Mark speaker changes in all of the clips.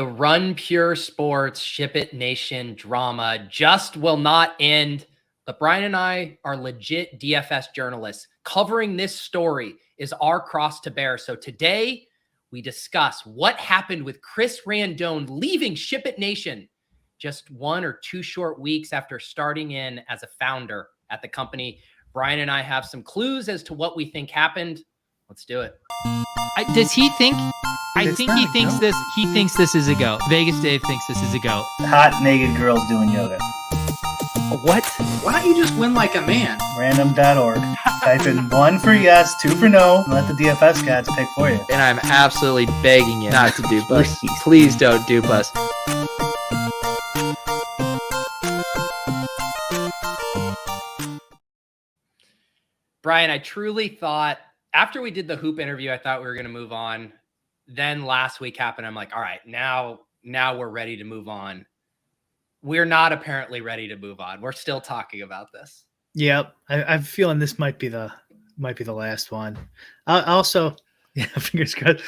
Speaker 1: The Run Pure Sports Ship It Nation drama just will not end. But Brian and I are legit DFS journalists. Covering this story is our cross to bear. So today we discuss what happened with Chris Randone leaving Ship It Nation just 1 or 2 short weeks after starting in as a founder at the company. Brian and I have some clues as to what we think happened. Let's do it.
Speaker 2: Does he think? I think he thinks this. He thinks this is a go. Vegas Dave thinks this is a go.
Speaker 3: Hot naked girls doing yoga.
Speaker 2: What?
Speaker 4: Why don't you just win like a man?
Speaker 3: Random.org. Type in 1 for yes, 2 for no, and let the DFS gods pick for you.
Speaker 2: And I'm absolutely begging you not to dupe us. Please don't dupe us.
Speaker 1: Brian, I truly thought after we did the hoop interview, I thought we were going to move on. Then last week happened. I'm like, all right, now we're ready to move on. We're not apparently ready to move on. We're still talking about this.
Speaker 5: Yep. I'm feeling this might be the last one. Also, yeah, fingers crossed.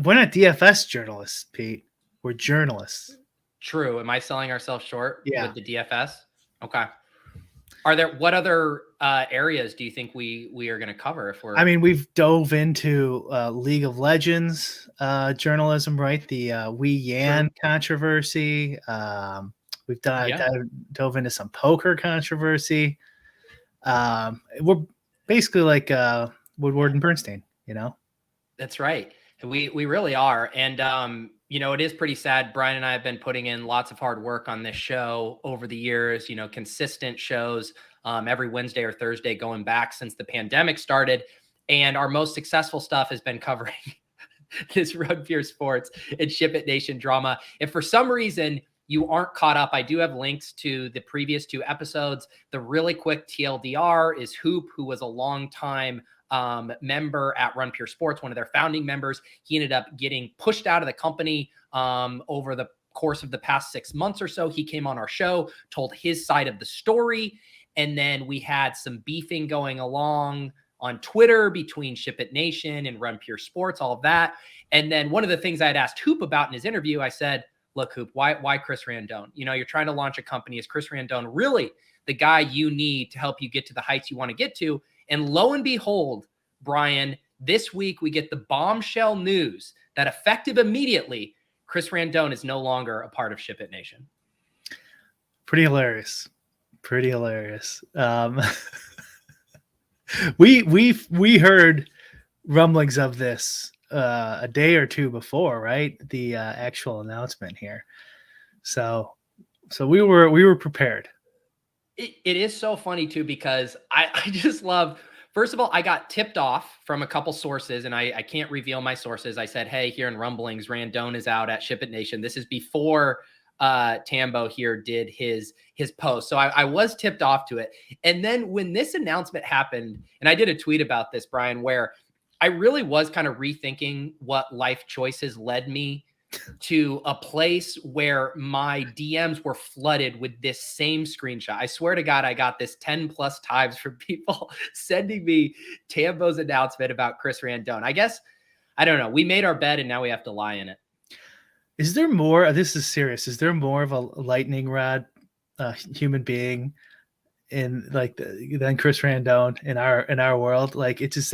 Speaker 5: We're not DFS journalists, Pete. We're journalists.
Speaker 1: True. Am I selling ourselves short
Speaker 5: with
Speaker 1: the DFS? Okay. What other areas do you think we are going to cover if we're?
Speaker 5: I mean, we've dove into League of Legends journalism, right? The Wei Yan controversy. We've dove into some poker controversy. We're basically like Woodward and Bernstein, you know?
Speaker 1: That's right. We really are. And, it is pretty sad. Brian and I have been putting in lots of hard work on this show over the years, consistent shows every Wednesday or Thursday going back since the pandemic started. And our most successful stuff has been covering this Run Pure Sports and Ship It Nation drama. If for some reason you aren't caught up, I do have links to the previous 2 episodes. The really quick TLDR is Hoop, who was a long time member at Run Pure Sports, one of their founding members. He ended up getting pushed out of the company over the course of the past 6 months or so. He came on our show, told his side of the story. And then we had some beefing going along on Twitter between Ship It Nation and Run Pure Sports, all of that. And then one of the things I had asked Hoop about in his interview, I said, look, Hoop, why Chris Randone? You're trying to launch a company. Is Chris Randone really the guy you need to help you get to the heights you want to get to? And lo and behold, Brian, this week we get the bombshell news that effective immediately, Chris Randone is no longer a part of Ship It Nation.
Speaker 5: Pretty hilarious. We heard rumblings of this a day or 2 before, right? The actual announcement here. So we were prepared.
Speaker 1: It is so funny too, because I just love, first of all, I got tipped off from a couple sources, and I can't reveal my sources. I said, hey, here in rumblings, Randone is out at Ship It Nation. This is before Tambo here did his post. So I was tipped off to it. And then when this announcement happened, and I did a tweet about this, Brian, where I really was kind of rethinking what life choices led me to a place where my DMs were flooded with this same screenshot. I swear to God, I got this 10 plus times from people sending me Tambo's announcement about Chris Randone. I guess, I don't know. We made our bed and now we have to lie in it.
Speaker 5: Is there more? This is serious. Is there more of a lightning rod human being than Chris Randone in our world? Like, it's just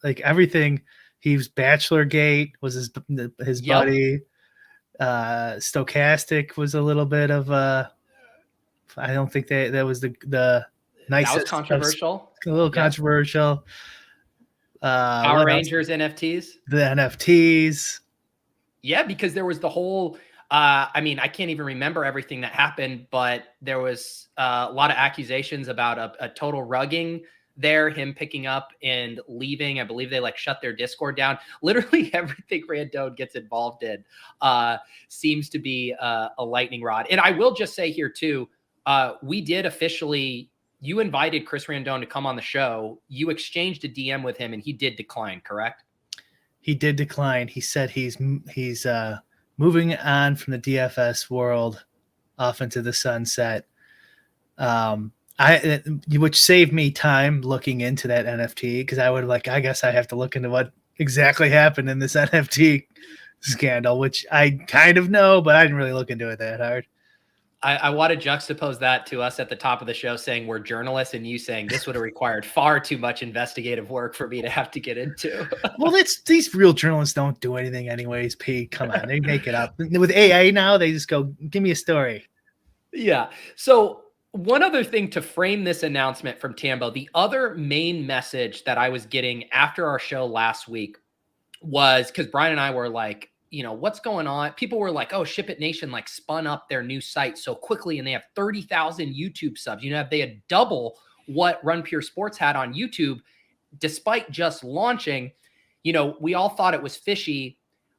Speaker 5: like everything. He was Bachelorgate was his buddy. Stochastic was a little bit of I don't think that was the nicest.
Speaker 1: That was controversial.
Speaker 5: A little controversial.
Speaker 1: Power Rangers NFTs.
Speaker 5: The NFTs.
Speaker 1: Yeah, because there was the whole. I can't even remember everything that happened, but there was a lot of accusations about a total rugging there, him picking up and leaving. I believe they shut their Discord down. Literally everything Randone gets involved in seems to be a lightning rod. And I will just say here too, we did officially, you invited Chris Randone to come on the show. You exchanged a DM with him and he did decline, correct?
Speaker 5: He did decline. He said he's moving on from the DFS world off into the sunset. Which saved me time looking into that NFT, because I guess I have to look into what exactly happened in this NFT scandal, which I kind of know, but I didn't really look into it that hard.
Speaker 1: I want to juxtapose that to us at the top of the show saying we're journalists and you saying this would have required far too much investigative work for me to have to get into.
Speaker 5: Well, these real journalists don't do anything anyways, Pete. Come on, they make it up. With AI now, they just go, give me a story.
Speaker 1: Yeah. So one other thing to frame this announcement from Tambo, the other main message that I was getting after our show last week was because Brian and I were like, what's going on? People were like, oh, Ship It Nation like spun up their new site so quickly and they have 30,000 YouTube subs. They had double what Run Pure Sports had on YouTube, despite just launching. We all thought it was fishy.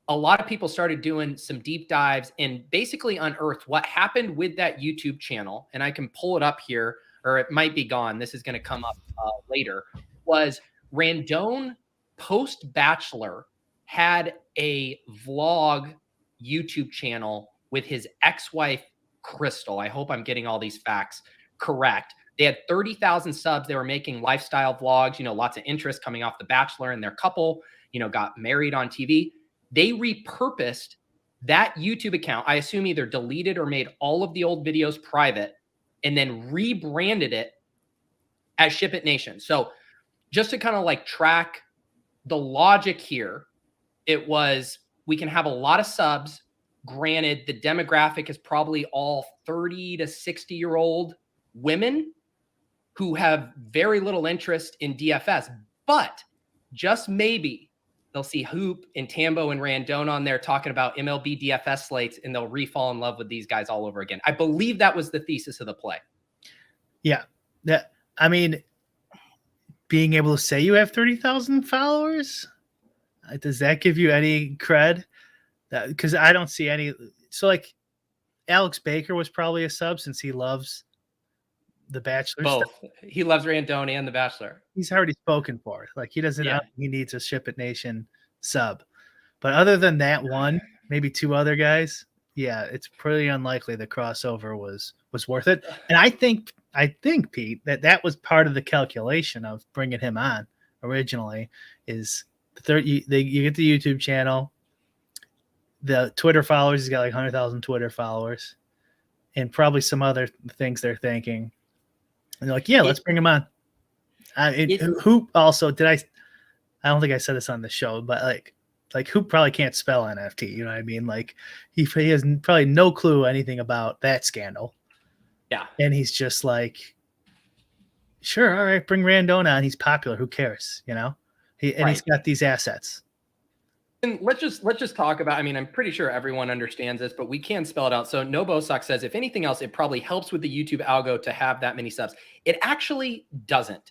Speaker 1: A lot of people started doing some deep dives and basically unearthed what happened with that YouTube channel. And I can pull it up here, or it might be gone. This is going to come up later. Was Randone post-Bachelor had a vlog YouTube channel with his ex-wife, Crystal. I hope I'm getting all these facts correct. They had 30,000 subs. They were making lifestyle vlogs, lots of interest coming off The Bachelor, and their couple, got married on TV. They repurposed that YouTube account. I assume either deleted or made all of the old videos private and then rebranded it as Ship It Nation. So just to kind of like track the logic here, it was, we can have a lot of subs. Granted, the demographic is probably all 30 to 60-year-old women who have very little interest in DFS, but just maybe they'll see Hoop and Tambo and Randone on there talking about MLB DFS slates, and they'll re-fall in love with these guys all over again. I believe that was the thesis of the play. Yeah.
Speaker 5: Being able to say you have 30,000 followers, does that give you any cred? Because I don't see any. So like Alex Baker was probably a sub since he loves The Bachelor.
Speaker 1: Both. Stuff. He loves Randone and The Bachelor.
Speaker 5: He's already spoken for it. Like he doesn't know he needs a Ship It Nation sub. But other than that one, maybe two other guys, it's pretty unlikely the crossover was worth it. And I think Pete, that was part of the calculation of bringing him on originally is you get the YouTube channel, the Twitter followers, he's got like 100,000 Twitter followers, and probably some other things they're thinking. And they're like, let's bring him on. Hoop also, I don't think I said this on the show, but like Hoop probably can't spell NFT. You know what I mean? Like he has probably no clue anything about that scandal.
Speaker 1: Yeah.
Speaker 5: And he's just like, sure, all right, bring Randone on. He's popular. Who cares? He's got these assets.
Speaker 1: And let's just talk about, I'm pretty sure everyone understands this, but we can spell it out. So Nobosock says, if anything else, it probably helps with the YouTube algo to have that many subs. It actually doesn't.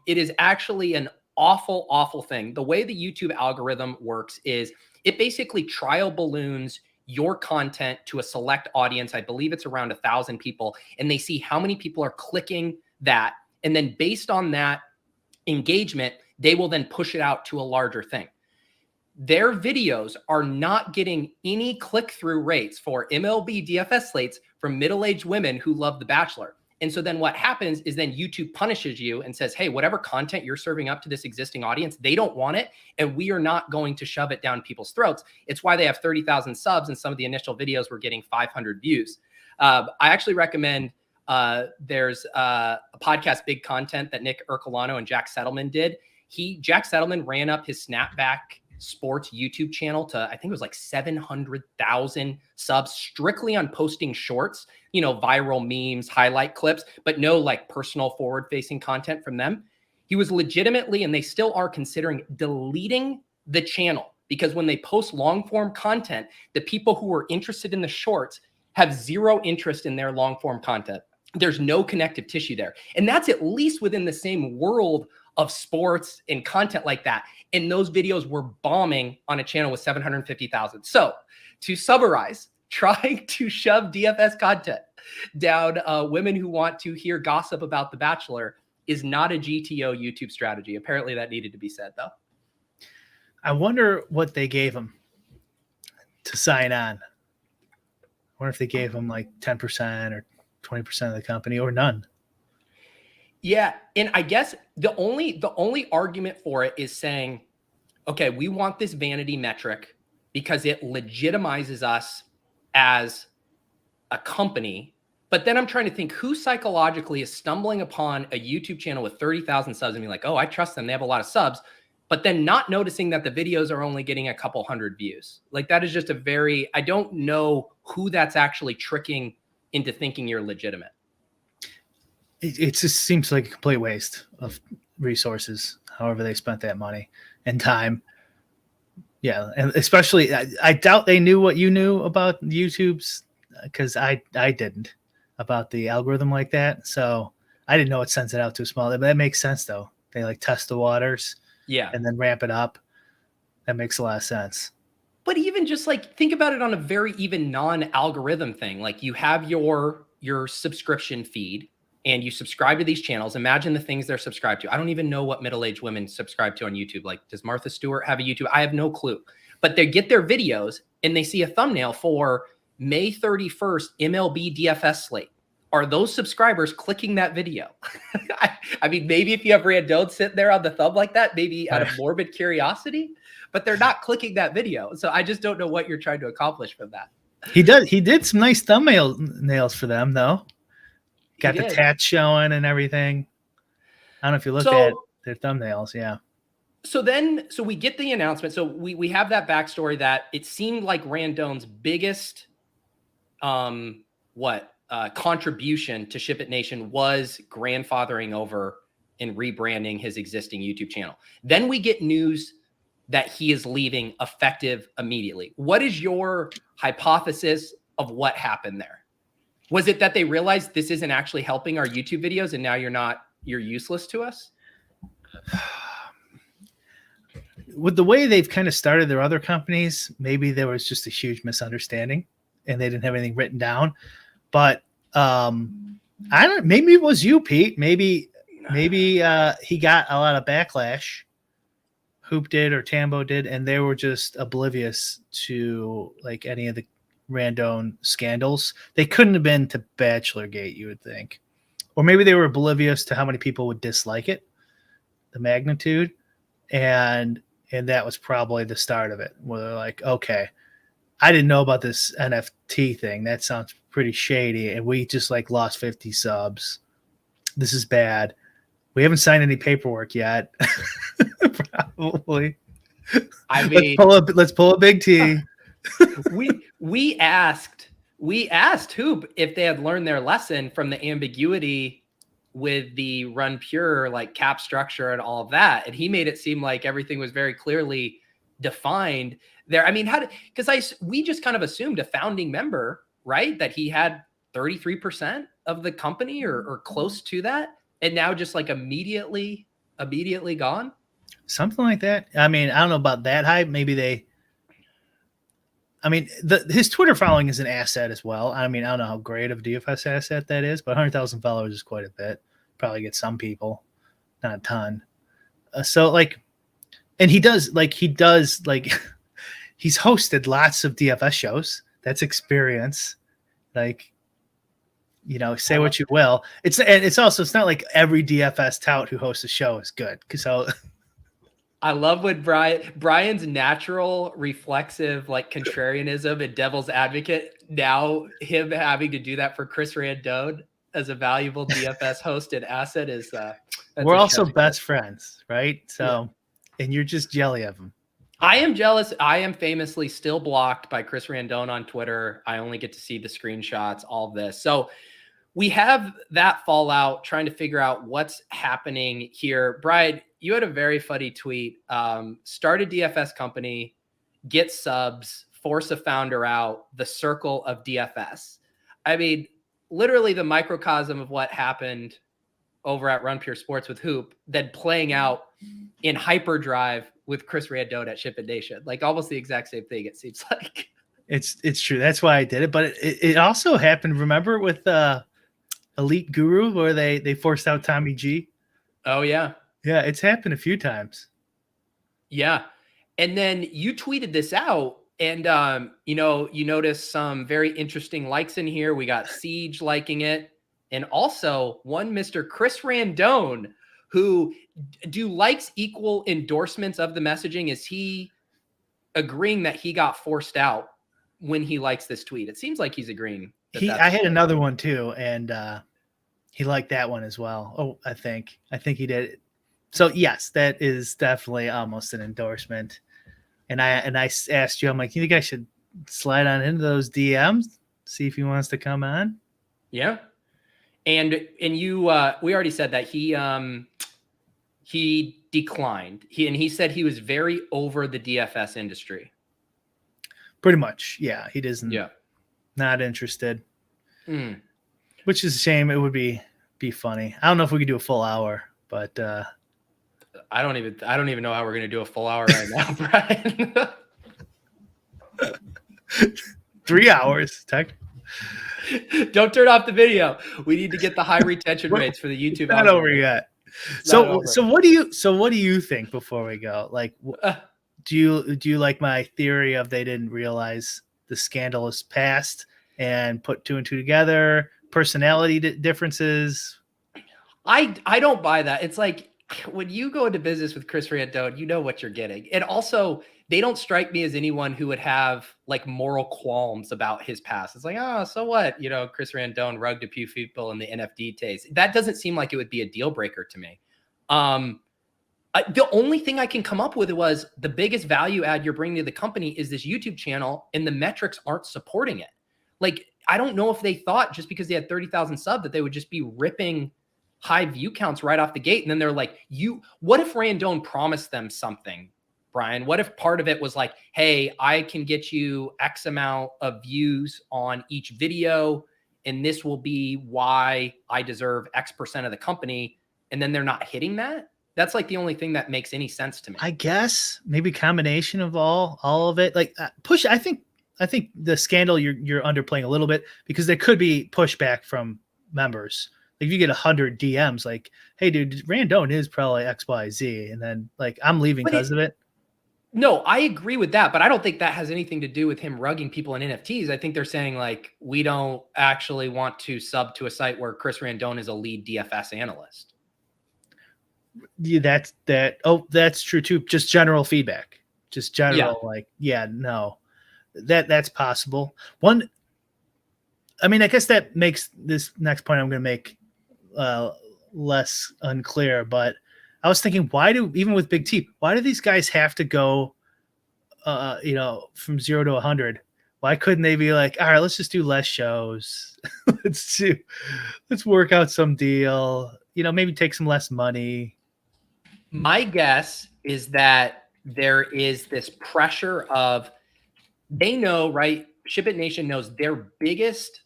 Speaker 1: It is actually an awful, awful thing. The way the YouTube algorithm works is it basically trial balloons your content to a select audience. I believe it's around 1,000 people, and they see how many people are clicking that. And then based on that engagement, they will then push it out to a larger thing. Their videos are not getting any click-through rates for MLB DFS slates from middle-aged women who love The Bachelor. And so then what happens is then YouTube punishes you and says, hey, whatever content you're serving up to this existing audience, they don't want it, and we are not going to shove it down people's throats. It's why they have 30,000 subs, and some of the initial videos were getting 500 views. I actually recommend there's a podcast, Big Content, that Nick Ercolano and Jack Settleman did. Jack Settleman ran up his Snapback Sports YouTube channel to, I think it was like 700,000 subs strictly on posting shorts, viral memes, highlight clips, but no like personal forward facing content from them. He was legitimately, and they still are considering deleting the channel because when they post long form content, the people who are interested in the shorts have zero interest in their long form content. There's no connective tissue there. And that's at least within the same world of sports and content like that. And those videos were bombing on a channel with 750,000. So to summarize, trying to shove DFS content down women who want to hear gossip about The Bachelor is not a GTO YouTube strategy. Apparently that needed to be said, though.
Speaker 5: I wonder what they gave him to sign on. I wonder if they gave him like 10% or 20% of the company or none.
Speaker 1: Yeah, and I guess the only argument for it is saying, okay, we want this vanity metric. because it legitimizes us as a company. But then I'm trying to think who psychologically is stumbling upon a YouTube channel with 30,000 subs and being like, oh, I trust them. They have a lot of subs, but then not noticing that the videos are only getting a couple hundred views. Like that is just I don't know who that's actually tricking into thinking you're legitimate.
Speaker 5: It just seems like a complete waste of resources, however they spent that money and time. Yeah, and especially, I doubt they knew what you knew about YouTube's, because I didn't, about the algorithm like that. So I didn't know it sends it out too small. But that makes sense, though. They like test the waters, and then ramp it up. That makes a lot of sense.
Speaker 1: But even just like think about it on a very even non-algorithm thing. Like you have your subscription feed, and you subscribe to these channels. Imagine the things they're subscribed to. I don't even know what middle-aged women subscribe to on YouTube. Like, does Martha Stewart have a YouTube? I have no clue. But they get their videos and they see a thumbnail for May 31st MLB DFS slate. Are those subscribers clicking that video? I mean, maybe if you have Randone sitting there on the thumb like that, maybe out of morbid curiosity, but they're not clicking that video. So I just don't know what you're trying to accomplish from that.
Speaker 5: He did some nice nails for them, though. Got the tats showing and everything. I don't know if you looked at their thumbnails. Yeah.
Speaker 1: So we get the announcement. So we have that backstory that it seemed like Randone's biggest contribution to Ship It Nation was grandfathering over and rebranding his existing YouTube channel. Then we get news that he is leaving effective immediately. What is your hypothesis of what happened there? Was it that they realized this isn't actually helping our YouTube videos and now you're useless to us?
Speaker 5: With the way they've kind of started their other companies, maybe there was just a huge misunderstanding and they didn't have anything written down. But maybe it was you, Pete. Maybe he got a lot of backlash. Hoop did or Tambo did, and they were just oblivious to like any of the Randone scandals. They couldn't have been to Bachelorgate, you would think. Or maybe they were oblivious to how many people would dislike it, the magnitude. And that was probably the start of it, where they're like, okay, I didn't know about this NFT thing. That sounds pretty shady. And we just like lost 50 subs. This is bad. We haven't signed any paperwork yet. Probably.
Speaker 1: I mean,
Speaker 5: let's pull a big T.
Speaker 1: we asked Hoop if they had learned their lesson from the ambiguity with the Run Pure like cap structure and all of that, and he made it seem like everything was very clearly defined there. I mean, we just kind of assumed a founding member, right, that he had 33% of the company or close to that, and now just like immediately gone.
Speaker 5: Something like that. I mean, I don't know about that hype. Maybe his Twitter following is an asset as well. I mean, I don't know how great of a DFS asset that is, but 100,000 followers is quite a bit. Probably get some people, not a ton. And he does he's hosted lots of DFS shows. That's experience. Like, say what you will. It's not like every DFS tout who hosts a show is good. So
Speaker 1: I love when Brian's natural reflexive like contrarianism and devil's advocate, now him having to do that for Chris Randone as a valuable DFS host and asset is
Speaker 5: we're also best friends, right? So and you're just jelly of him.
Speaker 1: I am jealous. I am famously still blocked by Chris Randone on Twitter. I only get to see the screenshots, all of this. So we have that fallout, trying to figure out what's happening here. Brian, you had a very funny tweet. Start a DFS company, get subs, force a founder out, the circle of DFS. I mean, literally the microcosm of what happened over at Run Pure Sports with Hoop, then playing out in hyperdrive with Chris Randone at Ship It Nation. Like almost the exact same thing, it seems like.
Speaker 5: It's true. That's why I did it. But it also happened, remember, with Elite Guru, where they forced out Tommy G?
Speaker 1: Oh, yeah.
Speaker 5: Yeah, it's happened a few times.
Speaker 1: Yeah. And then you tweeted this out, and you noticed some very interesting likes in here. We got Siege liking it, and also one Mr. Chris Randone, who do likes equal endorsements of the messaging? Is he agreeing that he got forced out when he likes this tweet. It seems like he's agreeing.
Speaker 5: I had another one too, and he liked that one as well. Oh, I think he did. So yes, that is definitely almost an endorsement. And I asked you, I'm like, you think I should slide on into those DMs, see if he wants to come on?
Speaker 1: Yeah. And you, we already said that he declined. He said he was very over the DFS industry.
Speaker 5: Pretty much, yeah. He doesn't.
Speaker 1: Yeah.
Speaker 5: Not interested. Which is a shame. It would be funny. I don't know if we could do a full hour, but
Speaker 1: I don't even know how we're gonna do a full hour right now, Brian.
Speaker 5: 3 hours, tech.
Speaker 1: Don't turn off the video. We need to get the high retention rates for the YouTube.
Speaker 5: Not over yet. So what do you think before we go? Like, do you like my theory of they didn't realize the scandal is past and put two and two together? Personality differences.
Speaker 1: I don't buy that. It's like when you go into business with Chris Randone, you know what you're getting. And also, they don't strike me as anyone who would have like moral qualms about his past. It's like, oh, so what? You know, Chris Randone rugged a few people in the NFT taste. That doesn't seem like it would be a deal breaker to me. The only thing I can come up with was the biggest value add you're bringing to the company is this YouTube channel, and the metrics aren't supporting it. Like, I don't know if they thought just because they had 30,000 subs that they would just be ripping high view counts right off the gate. And then they're like, what if Randone promised them something, Brian? What if part of it was like, hey, I can get you X amount of views on each video, and this will be why I deserve X% of the company. And then they're not hitting that. That's like the only thing that makes any sense to me.
Speaker 5: I guess maybe combination of all of it. Like push. I think the scandal you're underplaying a little bit, because there could be pushback from members. Like if you get 100 DMs, like, hey, dude, Randone is probably XYZ, and then like I'm leaving because of it.
Speaker 1: No, I agree with that, but I don't think that has anything to do with him rugging people in NFTs. I think they're saying like, we don't actually want to sub to a site where Chris Randone is a lead DFS analyst.
Speaker 5: Yeah, that's true too. Just general feedback, just general, like, yeah, no, that's possible. I mean, I guess that makes this next point I'm going to make less unclear, but I was thinking, even with Big T, why do these guys have to go, from 0 to 100? Why couldn't they be like, all right, let's just do less shows. let's work out some deal, maybe take some less money.
Speaker 1: My guess is that there is this pressure of, they know, right? Ship It Nation knows their biggest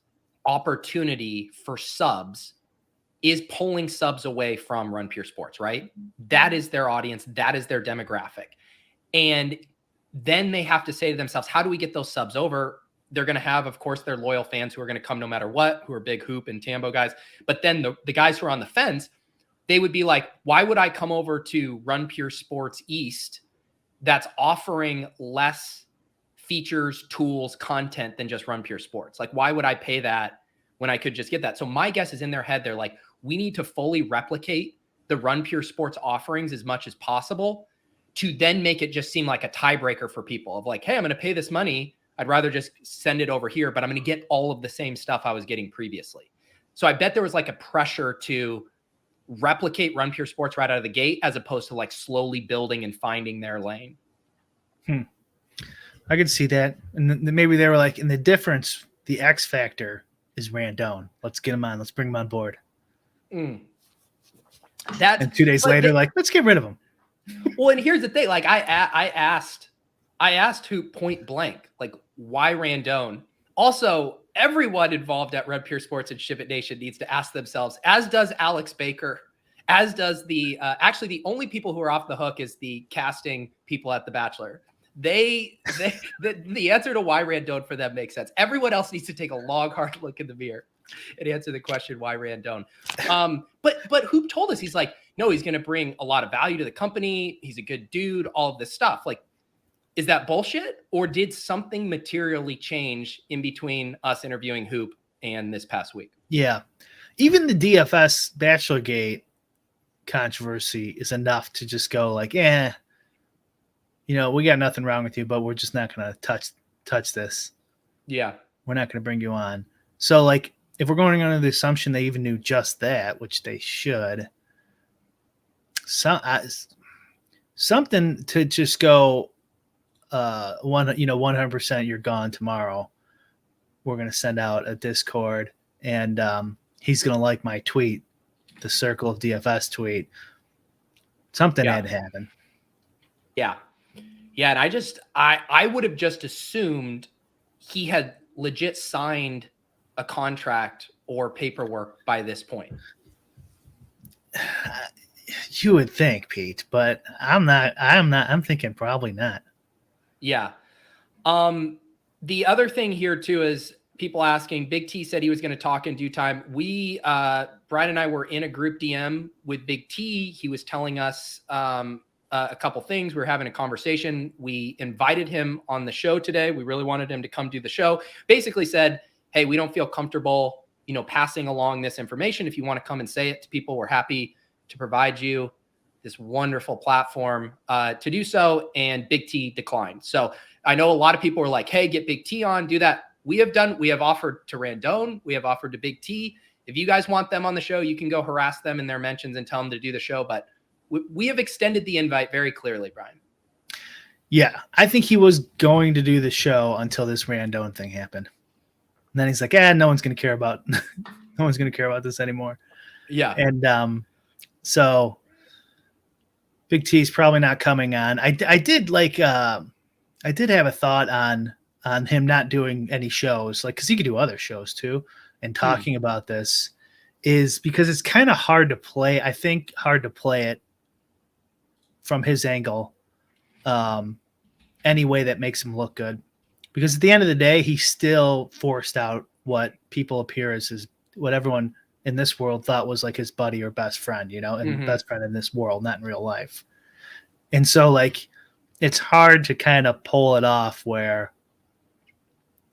Speaker 1: opportunity for subs is pulling subs away from Run Pure Sports, right? That is their audience. That is their demographic. And then they have to say to themselves, how do we get those subs over? They're going to have, of course, their loyal fans who are going to come no matter what, who are big Hoop and Tambo guys. But then the guys who are on the fence, they would be like, why would I come over to Run Pure Sports East that's offering less features, tools, content than just Run Pure Sports? Like, why would I pay that when I could just get that? So my guess is in their head, they're like, we need to fully replicate the Run Pure Sports offerings as much as possible to then make it just seem like a tiebreaker for people of like, hey, I'm going to pay this money. I'd rather just send it over here, but I'm going to get all of the same stuff I was getting previously. So I bet there was like a pressure to replicate Run Pure Sports right out of the gate, as opposed to like slowly building and finding their lane.
Speaker 5: I could see that. And then maybe they were like, and the difference, the X factor is Randone. Let's get him on. Let's bring him on board. And 2 days later, let's get rid of him.
Speaker 1: Well, and here's the thing. Like I asked who point blank, like, why Randone? Also, everyone involved at Red Pure Sports and Ship It Nation needs to ask themselves, as does Alex Baker, as does actually the only people who are off the hook is the casting people at The Bachelor. The answer to why Randone for them makes sense. Everyone else needs to take a long, hard look in the mirror and answer the question, why Randone? But Hoop told us, he's like, no, he's going to bring a lot of value to the company. He's a good dude, all of this stuff. Like, is that bullshit? Or did something materially change in between us interviewing Hoop and this past week?
Speaker 5: Yeah. Even the DFS Bachelorgate controversy is enough to just go like, we got nothing wrong with you, but we're just not going to touch this.
Speaker 1: Yeah.
Speaker 5: We're not going to bring you on. So, like, if we're going under the assumption they even knew just that, which they should, something to just go 100% you're gone tomorrow. We're going to send out a Discord, and he's going to like my tweet, the Circle of DFS tweet. Something had to happen.
Speaker 1: Yeah. Yeah. And I would have just assumed he had legit signed a contract or paperwork by this point.
Speaker 5: You would think, Pete, but I'm thinking probably not.
Speaker 1: Yeah. The other thing here too is people asking, Big T said he was going to talk in due time. We, Brian and I were in a group DM with Big T. He was telling us, a couple things. We were having a conversation. We invited him on the show today. We really wanted him to come do the show. Basically said, hey, we don't feel comfortable, passing along this information. If you want to come and say it to people, we're happy to provide you this wonderful platform to do so. And Big T declined. So I know a lot of people were like, hey, get Big T on, do that. We have offered to Randone. We have offered to Big T. If you guys want them on the show, you can go harass them in their mentions and tell them to do the show. But we have extended the invite very clearly, Brian.
Speaker 5: Yeah, I think he was going to do the show until this Randone thing happened. And then he's like, no one's going to care about this anymore.
Speaker 1: Yeah.
Speaker 5: And so Big T's probably not coming on. I did have a thought on him not doing any shows, like, because he could do other shows too, and talking about this is because it's kind of hard to play. I think hard to play it from his angle any way that makes him look good, because at the end of the day, he still forced out what people appear as what everyone in this world thought was like his buddy or best friend, and best friend in this world, not in real life. And so, like, it's hard to kind of pull it off where,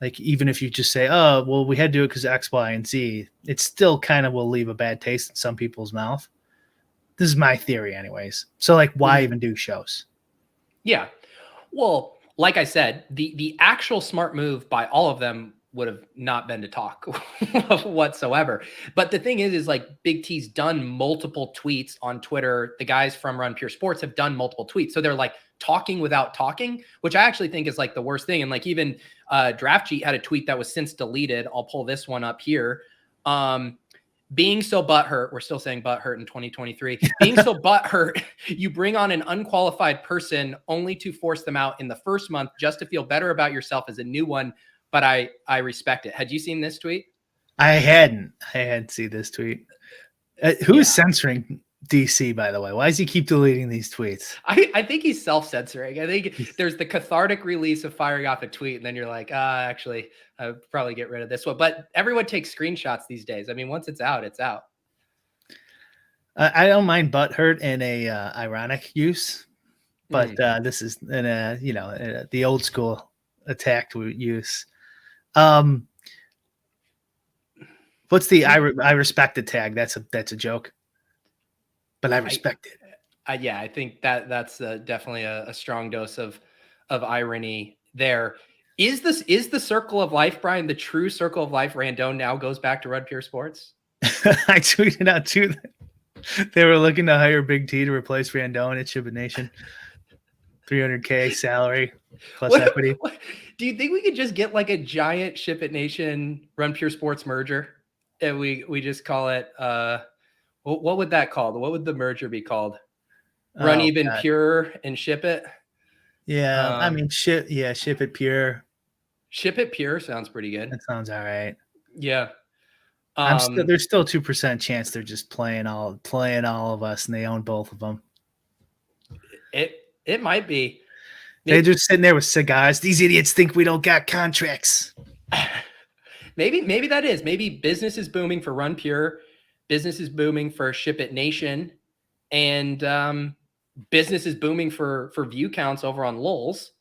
Speaker 5: like, even if you just say, oh, well, we had to do it because X, Y, and Z, it still kind of will leave a bad taste in some people's mouth. This is my theory anyways. So, like, why even do shows?
Speaker 1: Yeah. Well, like I said, the actual smart move by all of them would have not been to talk whatsoever. But the thing is like, Big T's done multiple tweets on Twitter. The guys from Run Pure Sports have done multiple tweets. So they're like talking without talking, which I actually think is like the worst thing. And like, even Draft Cheat had a tweet that was since deleted. I'll pull this one up here. Being so butthurt, we're still saying butthurt in 2023. Being so butthurt, you bring on an unqualified person only to force them out in the first month just to feel better about yourself as a new one. But I respect it. Had you seen this tweet?
Speaker 5: I hadn't seen this tweet. Who is censoring DC, by the way? Why does he keep deleting these tweets?
Speaker 1: I think he's self-censoring. I think there's the cathartic release of firing off a tweet, and then you're like, actually, I'll probably get rid of this one. But everyone takes screenshots these days. I mean, once it's out, it's out.
Speaker 5: I don't mind butthurt in a ironic use, but this is in a the old school attacked use. What's the I respect the tag? That's a joke, but I respect it.
Speaker 1: Yeah, I think that's definitely a strong dose of irony there. Is the circle of life, Brian, the true circle of life? Randone now goes back to Run Pure Sports.
Speaker 5: I tweeted out too. They were looking to hire Big T to replace Randone at Ship It Nation. $300K salary plus equity.
Speaker 1: Do you think we could just get like a giant Ship It Nation Run Pure Sports merger, and we just call it what would that called? What would the merger be called? Run Even God. Pure and Ship It.
Speaker 5: Yeah, I mean Ship It Pure.
Speaker 1: Ship It Pure sounds pretty good.
Speaker 5: That sounds all right.
Speaker 1: Yeah.
Speaker 5: There's still 2% chance they're just playing all of us, and they own both of them.
Speaker 1: It might be.
Speaker 5: They're just sitting there with cigars. These idiots think we don't got contracts.
Speaker 1: Maybe that is. Maybe business is booming for Run Pure. Business is booming for Ship It Nation. And business is booming for view counts over on Lulz.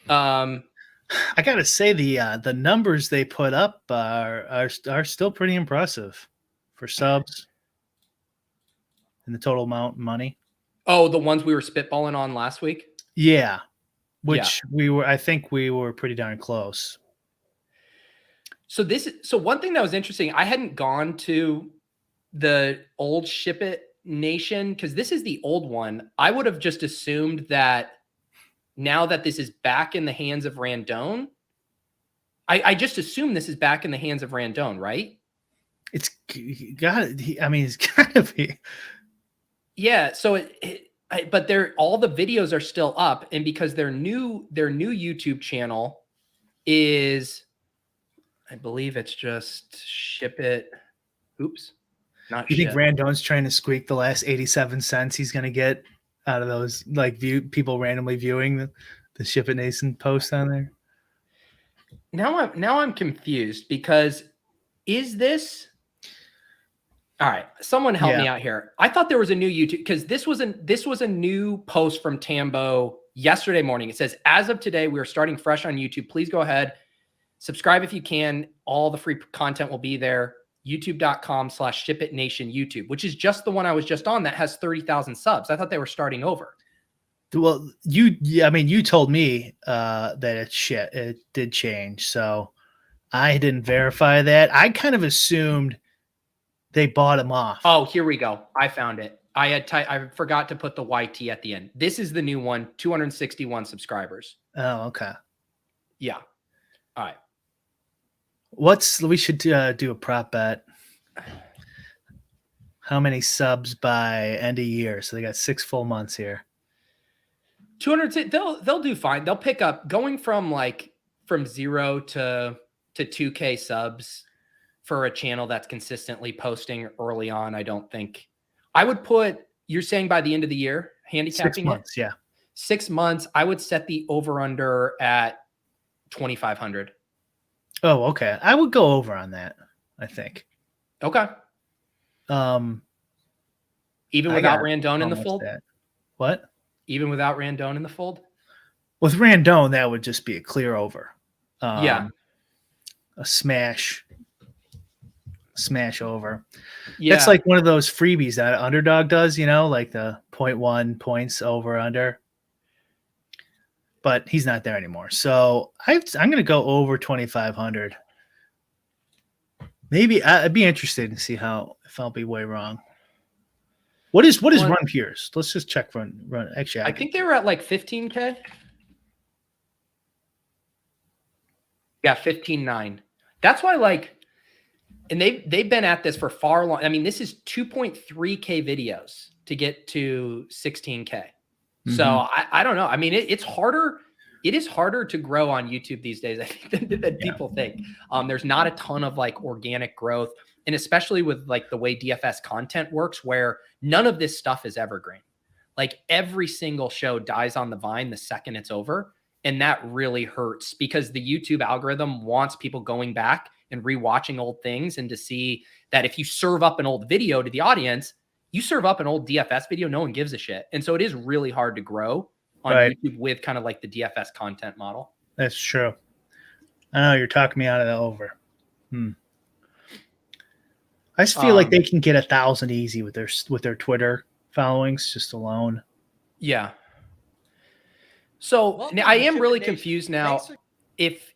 Speaker 5: I gotta say the numbers they put up are still pretty impressive for subs and the total amount of money.
Speaker 1: Oh, the ones we were spitballing on last week?
Speaker 5: Yeah, which I think we were pretty darn close.
Speaker 1: So one thing that was interesting, I hadn't gone to the old Ship It Nation because this is the old one. I would have just assumed that now that this is back in the hands of Randone, I just assume this is back in the hands of Randone, right?
Speaker 5: It's got. I mean, it's gotta be.
Speaker 1: Yeah. So but all the videos are still up, and because their new YouTube channel is, I believe it's just Ship It. Oops, not.
Speaker 5: You think Randone's trying to squeak the last 87 cents he's gonna get out of those like people randomly viewing the Ship It Nation post on there?
Speaker 1: Now I'm confused because is this all right? Someone help me out here. I thought there was a new YouTube because this was a new post from Tambo yesterday morning. It says, as of today, we are starting fresh on YouTube. Please go ahead, subscribe if you can. All the free content will be there. YouTube.com/ShipItNation YouTube, which is just the one I was just on that has 30,000 subs. I thought they were starting over.
Speaker 5: Well, you told me that it did change, so I didn't verify that. I kind of assumed they bought him off.
Speaker 1: Oh, here we go. I found it. I forgot to put the YT at the end. This is the new one. 261 subscribers.
Speaker 5: Oh, okay.
Speaker 1: Yeah. All right.
Speaker 5: We should do a prop bet. How many subs by end of year? So they got 6 full months here.
Speaker 1: 200. They'll do fine. They'll pick up going from 0 to 2K subs for a channel that's consistently posting early on. I don't think I would put, you're saying by the end of the year, handicapping
Speaker 5: 6 months. Yeah.
Speaker 1: 6 months. I would set the over under at 2,500.
Speaker 5: Oh, okay. I would go over on that, I think.
Speaker 1: Okay. Even without Randone in the fold?
Speaker 5: What?
Speaker 1: Even without Randone in the fold?
Speaker 5: With Randone, that would just be a clear over.
Speaker 1: Yeah.
Speaker 5: A smash over.
Speaker 1: Yeah.
Speaker 5: That's like one of those freebies that Underdog does, like the 0.1 points over under. But he's not there anymore. So I'm going to go over 2,500. Maybe I'd be interested to see if I'll be way wrong. What is Run Pierce? Let's just check Run. Actually,
Speaker 1: I think they were at 15K. Yeah, 15.9. That's why and they've been at this for far long. I mean, this is 2.3K videos to get to 16K. Mm-hmm. So I don't know. I mean, it's harder. It is harder to grow on YouTube these days, I think, than people think. There's not a ton of organic growth, and especially with the way DFS content works, where none of this stuff is evergreen. Every single show dies on the vine the second it's over. And that really hurts because the YouTube algorithm wants people going back and rewatching old things, and to see that if you serve up an old video to the audience, you serve up an old DFS video, no one gives a shit. And so it is really hard to grow on YouTube with kind of the DFS content model.
Speaker 5: That's true. I know you're talking me out of the over. I just feel like they can get 1,000 easy with their Twitter followings just alone.
Speaker 1: Yeah. So I am really confused now if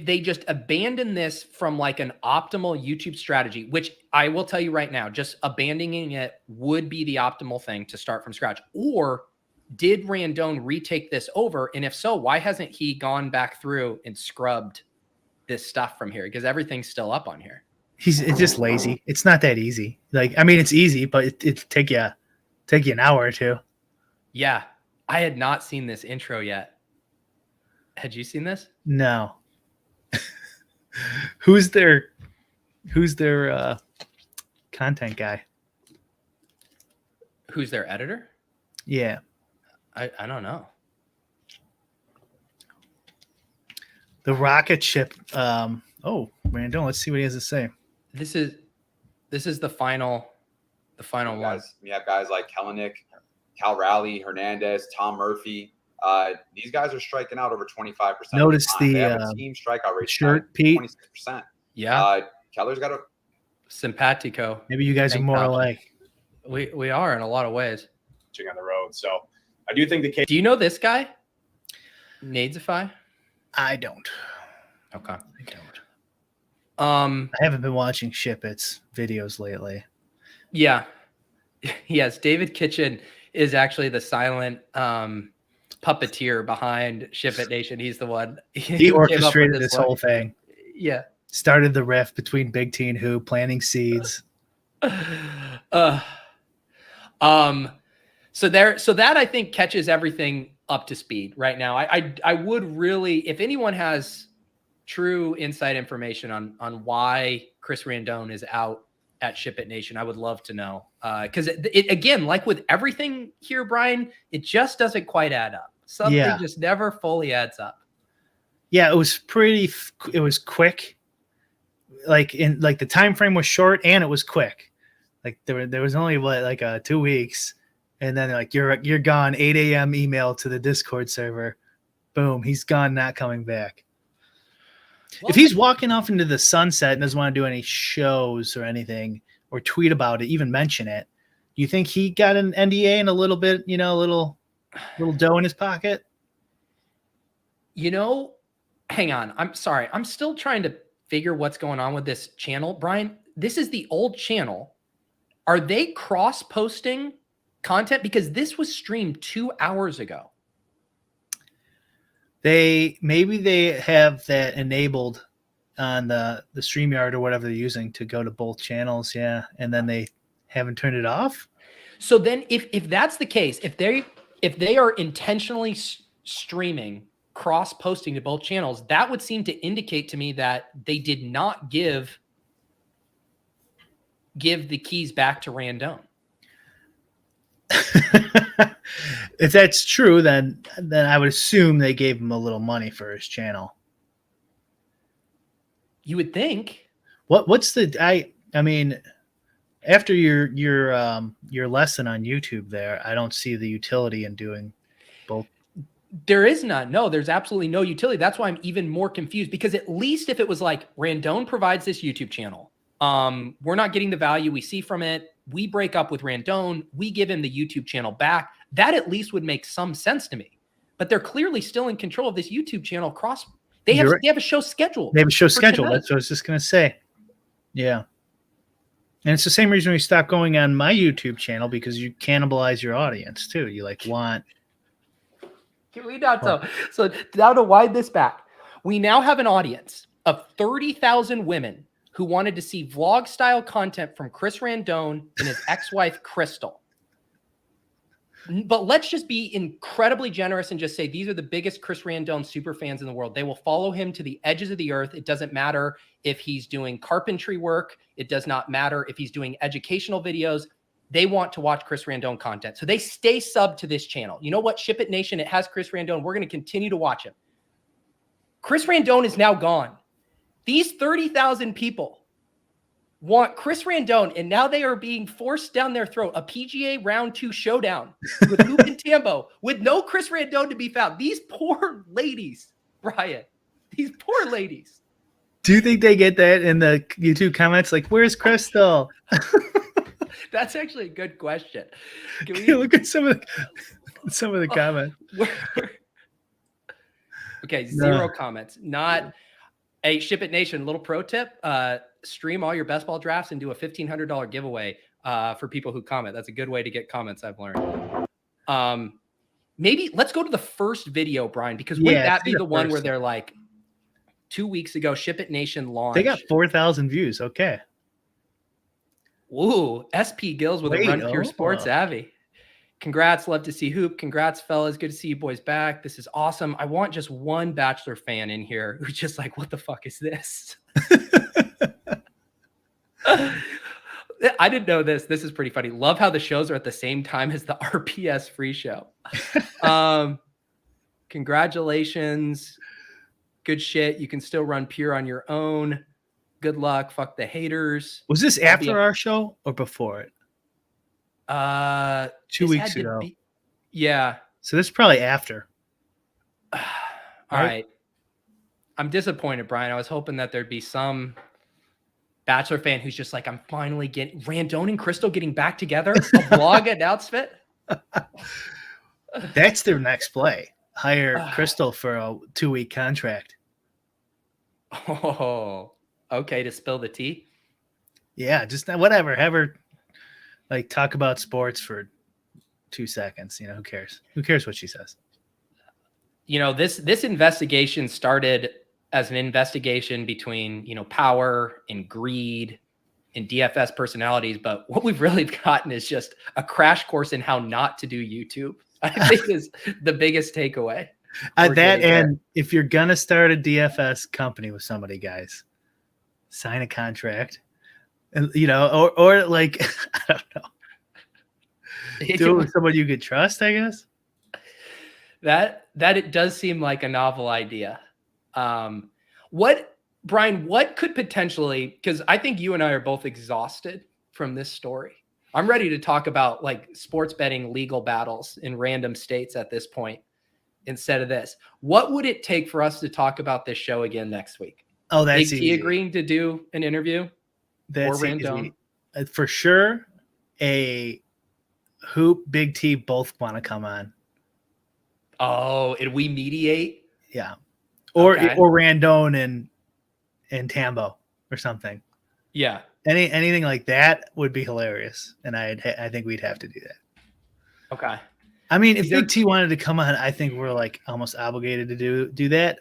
Speaker 1: they just abandon this from an optimal YouTube strategy, which I will tell you right now, just abandoning it would be the optimal thing to start from scratch. Or did Randone retake this over? And if so, why hasn't he gone back through and scrubbed this stuff from here? Because everything's still up on here.
Speaker 5: It's just lazy. It's not that easy. It's easy, but it take you an hour or two.
Speaker 1: Yeah. I had not seen this intro yet. Had you seen this?
Speaker 5: No. Who's their content guy?
Speaker 1: Who's their editor?
Speaker 5: Yeah.
Speaker 1: I don't know.
Speaker 5: The rocket ship. Randone, let's see what he has to say.
Speaker 1: This is the final one.
Speaker 6: You have guys like Kellenic, Cal Raleigh, Hernandez, Tom Murphy. These guys are striking out over 25%.
Speaker 5: Notice
Speaker 6: they have a team strikeout rate
Speaker 5: shirt, Pete.
Speaker 6: 26%.
Speaker 1: Yeah.
Speaker 6: Keller's got a
Speaker 1: simpatico.
Speaker 5: Maybe you guys are more alike.
Speaker 1: We are in a lot of ways.
Speaker 6: On the road. So
Speaker 7: I do think the case.
Speaker 1: Do you know this guy? Nadesify?
Speaker 5: I don't.
Speaker 1: Okay.
Speaker 5: I don't.
Speaker 1: I
Speaker 5: haven't been watching Ship It's videos lately.
Speaker 1: Yeah. Yes, David Kitchen is actually the silent puppeteer behind Ship It Nation. He's the one.
Speaker 5: He orchestrated this
Speaker 1: one.
Speaker 5: whole thing.
Speaker 1: Yeah.
Speaker 5: Started the rift between Big T and Who, planting seeds.
Speaker 1: So that I think catches everything up to speed right now. I would really, if anyone has true inside information on why Chris Randone is out at Ship It Nation, I would love to know. Because it again, like with everything here, Brian, it just doesn't quite add up. Something just never fully adds up.
Speaker 5: Yeah, it was it was quick. Like the time frame was short and it was quick. Like there was only 2 weeks, and then like you're gone. 8 a.m. email to the Discord server. Boom, he's gone, not coming back. Well, if he's walking off into the sunset and doesn't want to do any shows or anything or tweet about it, even mention it, you think he got an NDA and a little bit, a little dough in his pocket?
Speaker 1: Hang on. I'm sorry. I'm still trying to figure what's going on with this channel. Brian, this is the old channel. Are they cross-posting content? Because this was streamed 2 hours ago.
Speaker 5: Maybe they have that enabled on the StreamYard or whatever they're using to go to both channels, and then they haven't turned it off.
Speaker 1: So then, if that's the case, if they are intentionally streaming cross-posting to both channels, that would seem to indicate to me that they did not give the keys back to Randone.
Speaker 5: If that's true, then I would assume they gave him a little money for his channel.
Speaker 1: You would think.
Speaker 5: What's the I mean, after your lesson on YouTube there, I don't see the utility in doing both.
Speaker 1: There is none. No, there's absolutely no utility. That's why I'm even more confused, because at least if it was like Randone provides this YouTube channel, we're not getting the value we see from it. We break up with Randone. We give him the YouTube channel back. That at least would make some sense to me. But they're clearly still in control of this YouTube channel. They have a show scheduled.
Speaker 5: They have a show scheduled.
Speaker 1: Tonight.
Speaker 5: That's what I was just gonna say. Yeah. And it's the same reason we stopped going on my YouTube channel, because you cannibalize your audience too. You want.
Speaker 1: Can we not so now to wind this back? We now have an audience of 30,000 women who wanted to see vlog style content from Chris Randone and his ex-wife Crystal. But let's just be incredibly generous and just say these are the biggest Chris Randone super fans in the world. They will follow him to the edges of the earth. It doesn't matter if he's doing carpentry work. It does not matter if he's doing educational videos. They want to watch Chris Randone content. So they stay subbed to this channel. You know what? Ship It Nation, it has Chris Randone. We're going to continue to watch him. Chris Randone is now gone. These 30,000 people want Chris Randone, and now they are being forced down their throat. A PGA Round 2 showdown with Hoop and Tambo with no Chris Randone to be found. These poor ladies, Brian. These poor ladies.
Speaker 5: Do you think they get that in the YouTube comments? Like, where's Crystal?
Speaker 1: That's actually a good question. Can we
Speaker 5: look at some of the comments?
Speaker 1: Okay, zero comments. Not a Ship It Nation. Little pro tip: stream all your best ball drafts and do a $1,500 giveaway for people who comment. That's a good way to get comments, I've learned. Maybe let's go to the first video, Brian, because wouldn't that be the one where they're like 2 weeks ago, Ship It Nation launched?
Speaker 5: They got 4,000 views. Okay.
Speaker 1: Ooh, SP Gills with a Run Pure Sports Avi. Congrats. Love to see Hoop. Congrats, fellas. Good to see you boys back. This is awesome. I want just one Bachelor fan in here who's just like, what the fuck is this? I didn't know this. This is pretty funny. Love how the shows are at the same time as the RPS free show. Congratulations. Good shit. You can still run Pure on your own. Good luck. Fuck the haters.
Speaker 5: Was this after our show or before it? 2 weeks ago.
Speaker 1: Yeah.
Speaker 5: So this is probably after.
Speaker 1: All right. I'm disappointed, Brian. I was hoping that there'd be some Bachelor fan who's just like, I'm finally getting Randone and Crystal getting back together. A vlog announcement.
Speaker 5: That's their next play. Hire Crystal for a 2-week contract.
Speaker 1: Oh, okay. To spill the tea.
Speaker 5: Yeah, just whatever. Have her like talk about sports for 2 seconds. You know, who cares? Who cares what she says?
Speaker 1: You know, this investigation started as an investigation between, you know, power and greed and DFS personalities. But what we've really gotten is just a crash course in how not to do YouTube. I think is the biggest takeaway.
Speaker 5: That and if you're gonna start a DFS company with somebody, guys, sign a contract, and you know, or like I don't know, do it with someone you could trust. I guess
Speaker 1: that it does seem like a novel idea. Brian, what could potentially, because I think you and I are both exhausted from this story. I'm ready to talk about like sports betting legal battles in random states at this point instead of this. What would it take for us to talk about this show again next week?
Speaker 5: Oh, that's
Speaker 1: Big T agreeing to do an interview?
Speaker 5: That's
Speaker 1: or Randone?
Speaker 5: For sure. A Hoop, Big T both want to come on.
Speaker 1: Oh, and we mediate?
Speaker 5: Yeah. Or Randone and Tambo or something.
Speaker 1: Yeah.
Speaker 5: Anything like that would be hilarious, and I think we'd have to do that.
Speaker 1: Okay.
Speaker 5: I mean, if Big T wanted to come on, I think we're like almost obligated to do that.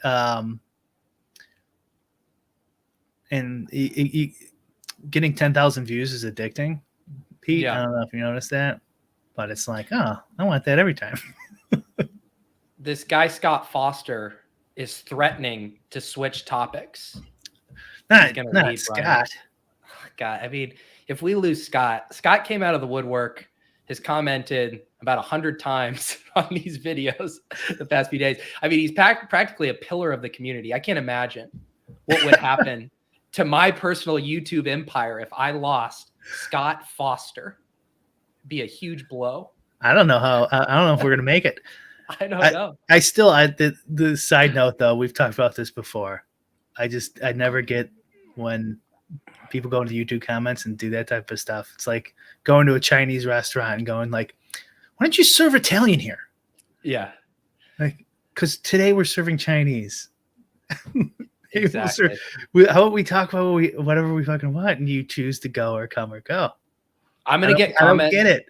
Speaker 5: And getting 10,000 views is addicting, Pete. Yeah. I don't know if you noticed that, but it's like, oh, I want that every time.
Speaker 1: This guy Scott Foster is threatening to switch topics.
Speaker 5: Not Scott.
Speaker 1: God, I mean, if we lose Scott came out of the woodwork, has commented about 100 times on these videos the past few days. I mean, he's practically a pillar of the community. I can't imagine what would happen to my personal YouTube empire if I lost Scott Foster. It'd be a huge blow.
Speaker 5: I don't know how. I don't know if we're gonna make it.
Speaker 1: I don't know.
Speaker 5: The side note though, we've talked about this before. I never get when people go into YouTube comments and do that type of stuff. It's like going to a Chinese restaurant and going like, why don't you serve Italian here?
Speaker 1: Yeah.
Speaker 5: Like, because today we're serving Chinese.
Speaker 1: Exactly.
Speaker 5: How about we talk about whatever we fucking want and you choose to go or come or go?
Speaker 1: I'm going to get comments.
Speaker 5: I don't get it.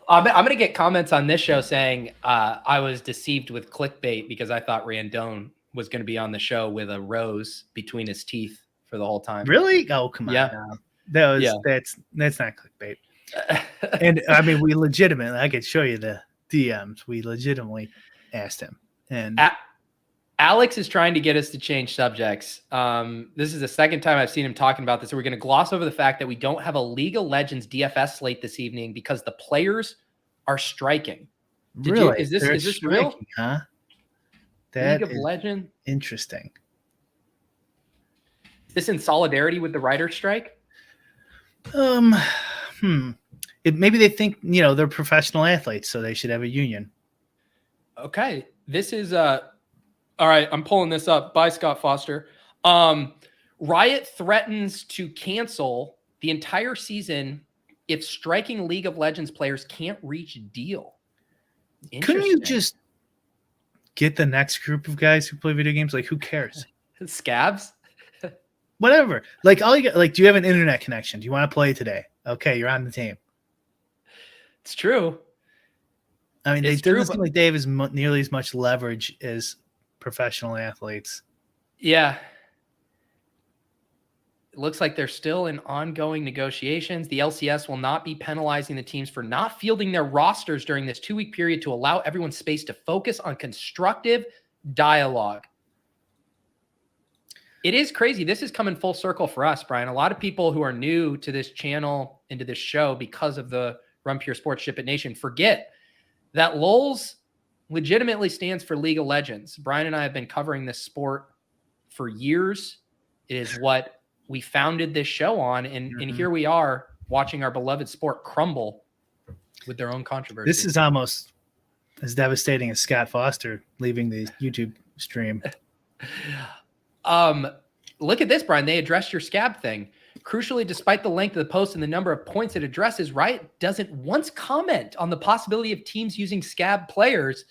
Speaker 1: I'm going to get comments on this show saying I was deceived with clickbait because I thought Randone was going to be on the show with a rose between his teeth for the whole time.
Speaker 5: Really? Oh, come on.
Speaker 1: Yeah.
Speaker 5: That's not clickbait. And I mean, we legitimately, I could show you the DMs. We legitimately asked him. And
Speaker 1: Alex is trying to get us to change subjects. This is the second time I've seen him talking about this. So we're going to gloss over the fact that we don't have a League of Legends DFS slate this evening because the players are striking.
Speaker 5: Really?
Speaker 1: Is this real?
Speaker 5: Huh?
Speaker 1: League of Legends?
Speaker 5: Interesting.
Speaker 1: Is this in solidarity with the writer's strike?
Speaker 5: Maybe they think, they're professional athletes, so they should have a union.
Speaker 1: Okay. This is all right, I'm pulling this up by Scott Foster. Riot threatens to cancel the entire season if striking League of Legends players can't reach a deal.
Speaker 5: Couldn't you just get the next group of guys who play video games? Like, who cares?
Speaker 1: Scabs?
Speaker 5: Whatever. Like, do you have an internet connection? Do you want to play today? Okay, you're on the team.
Speaker 1: It's true.
Speaker 5: I mean, it doesn't seem like they have nearly as much leverage as professional athletes.
Speaker 1: Yeah. It looks like they're still in ongoing negotiations. The LCS will not be penalizing the teams for not fielding their rosters during this 2-week period to allow everyone space to focus on constructive dialogue. It is crazy. This is coming full circle for us, Brian. A lot of people who are new to this channel and to this show because of the Run Pure Sports Ship It Nation forget that LOLs legitimately stands for League of Legends. Brian and I have been covering this sport for years. It is what we founded this show on, and here we are watching our beloved sport crumble with their own controversy.
Speaker 5: This is almost as devastating as Scott Foster leaving the YouTube stream.
Speaker 1: Look at this, Brian. They addressed your scab thing. Crucially, despite the length of the post and the number of points it addresses, Riot doesn't once comment on the possibility of teams using scab players.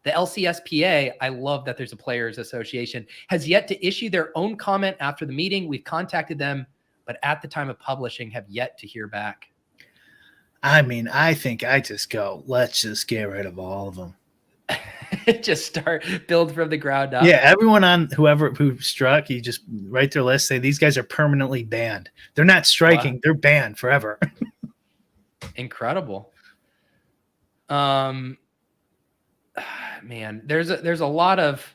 Speaker 1: The LCSPA, I love that there's a players association, has yet to issue their own comment after the meeting. We've contacted them, but at the time of publishing have yet to hear back.
Speaker 5: I mean, I think I just go, let's just get rid of all of them.
Speaker 1: Just start build from the ground up.
Speaker 5: Yeah, everyone on who struck, you just write their list, say these guys are permanently banned. They're not striking, They're banned forever.
Speaker 1: Incredible. Man, there's a lot of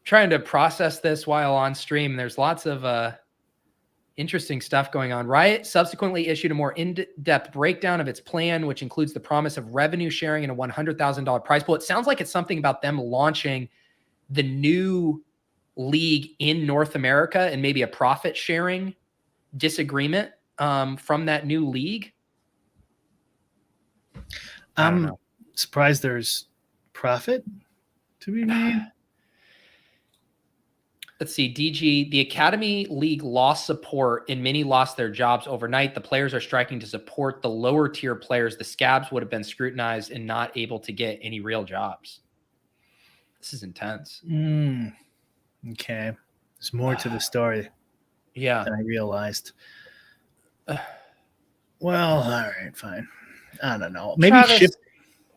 Speaker 1: trying to process this while on stream. There's lots of interesting stuff going on. Riot subsequently issued a more in-depth breakdown of its plan, which includes the promise of revenue sharing and a $100,000 prize pool. It sounds like it's something about them launching the new league in North America and maybe a profit sharing disagreement from that new league.
Speaker 5: I'm surprised there's profit to be made.
Speaker 1: Let's see, DG, the Academy League lost support and many lost their jobs overnight. The players are striking to support the lower tier players. The scabs would have been scrutinized and not able to get any real jobs. This is intense.
Speaker 5: Okay. There's more to the story
Speaker 1: than
Speaker 5: I realized. Well, all right, fine. I don't know. Maybe
Speaker 1: Travis,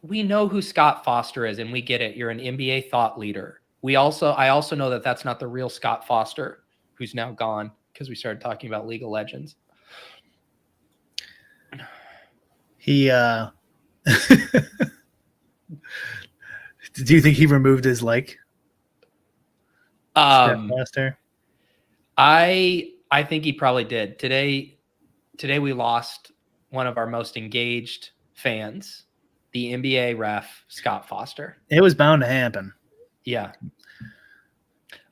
Speaker 1: we know who Scott Foster is, and we get it. You're an NBA thought leader. I also know that that's not the real Scott Foster, who's now gone because we started talking about League of Legends.
Speaker 5: He, do you think he removed his like?
Speaker 1: I think he probably did. Today we lost one of our most engaged fans, the NBA ref, Scott Foster.
Speaker 5: It was bound to happen.
Speaker 1: Yeah.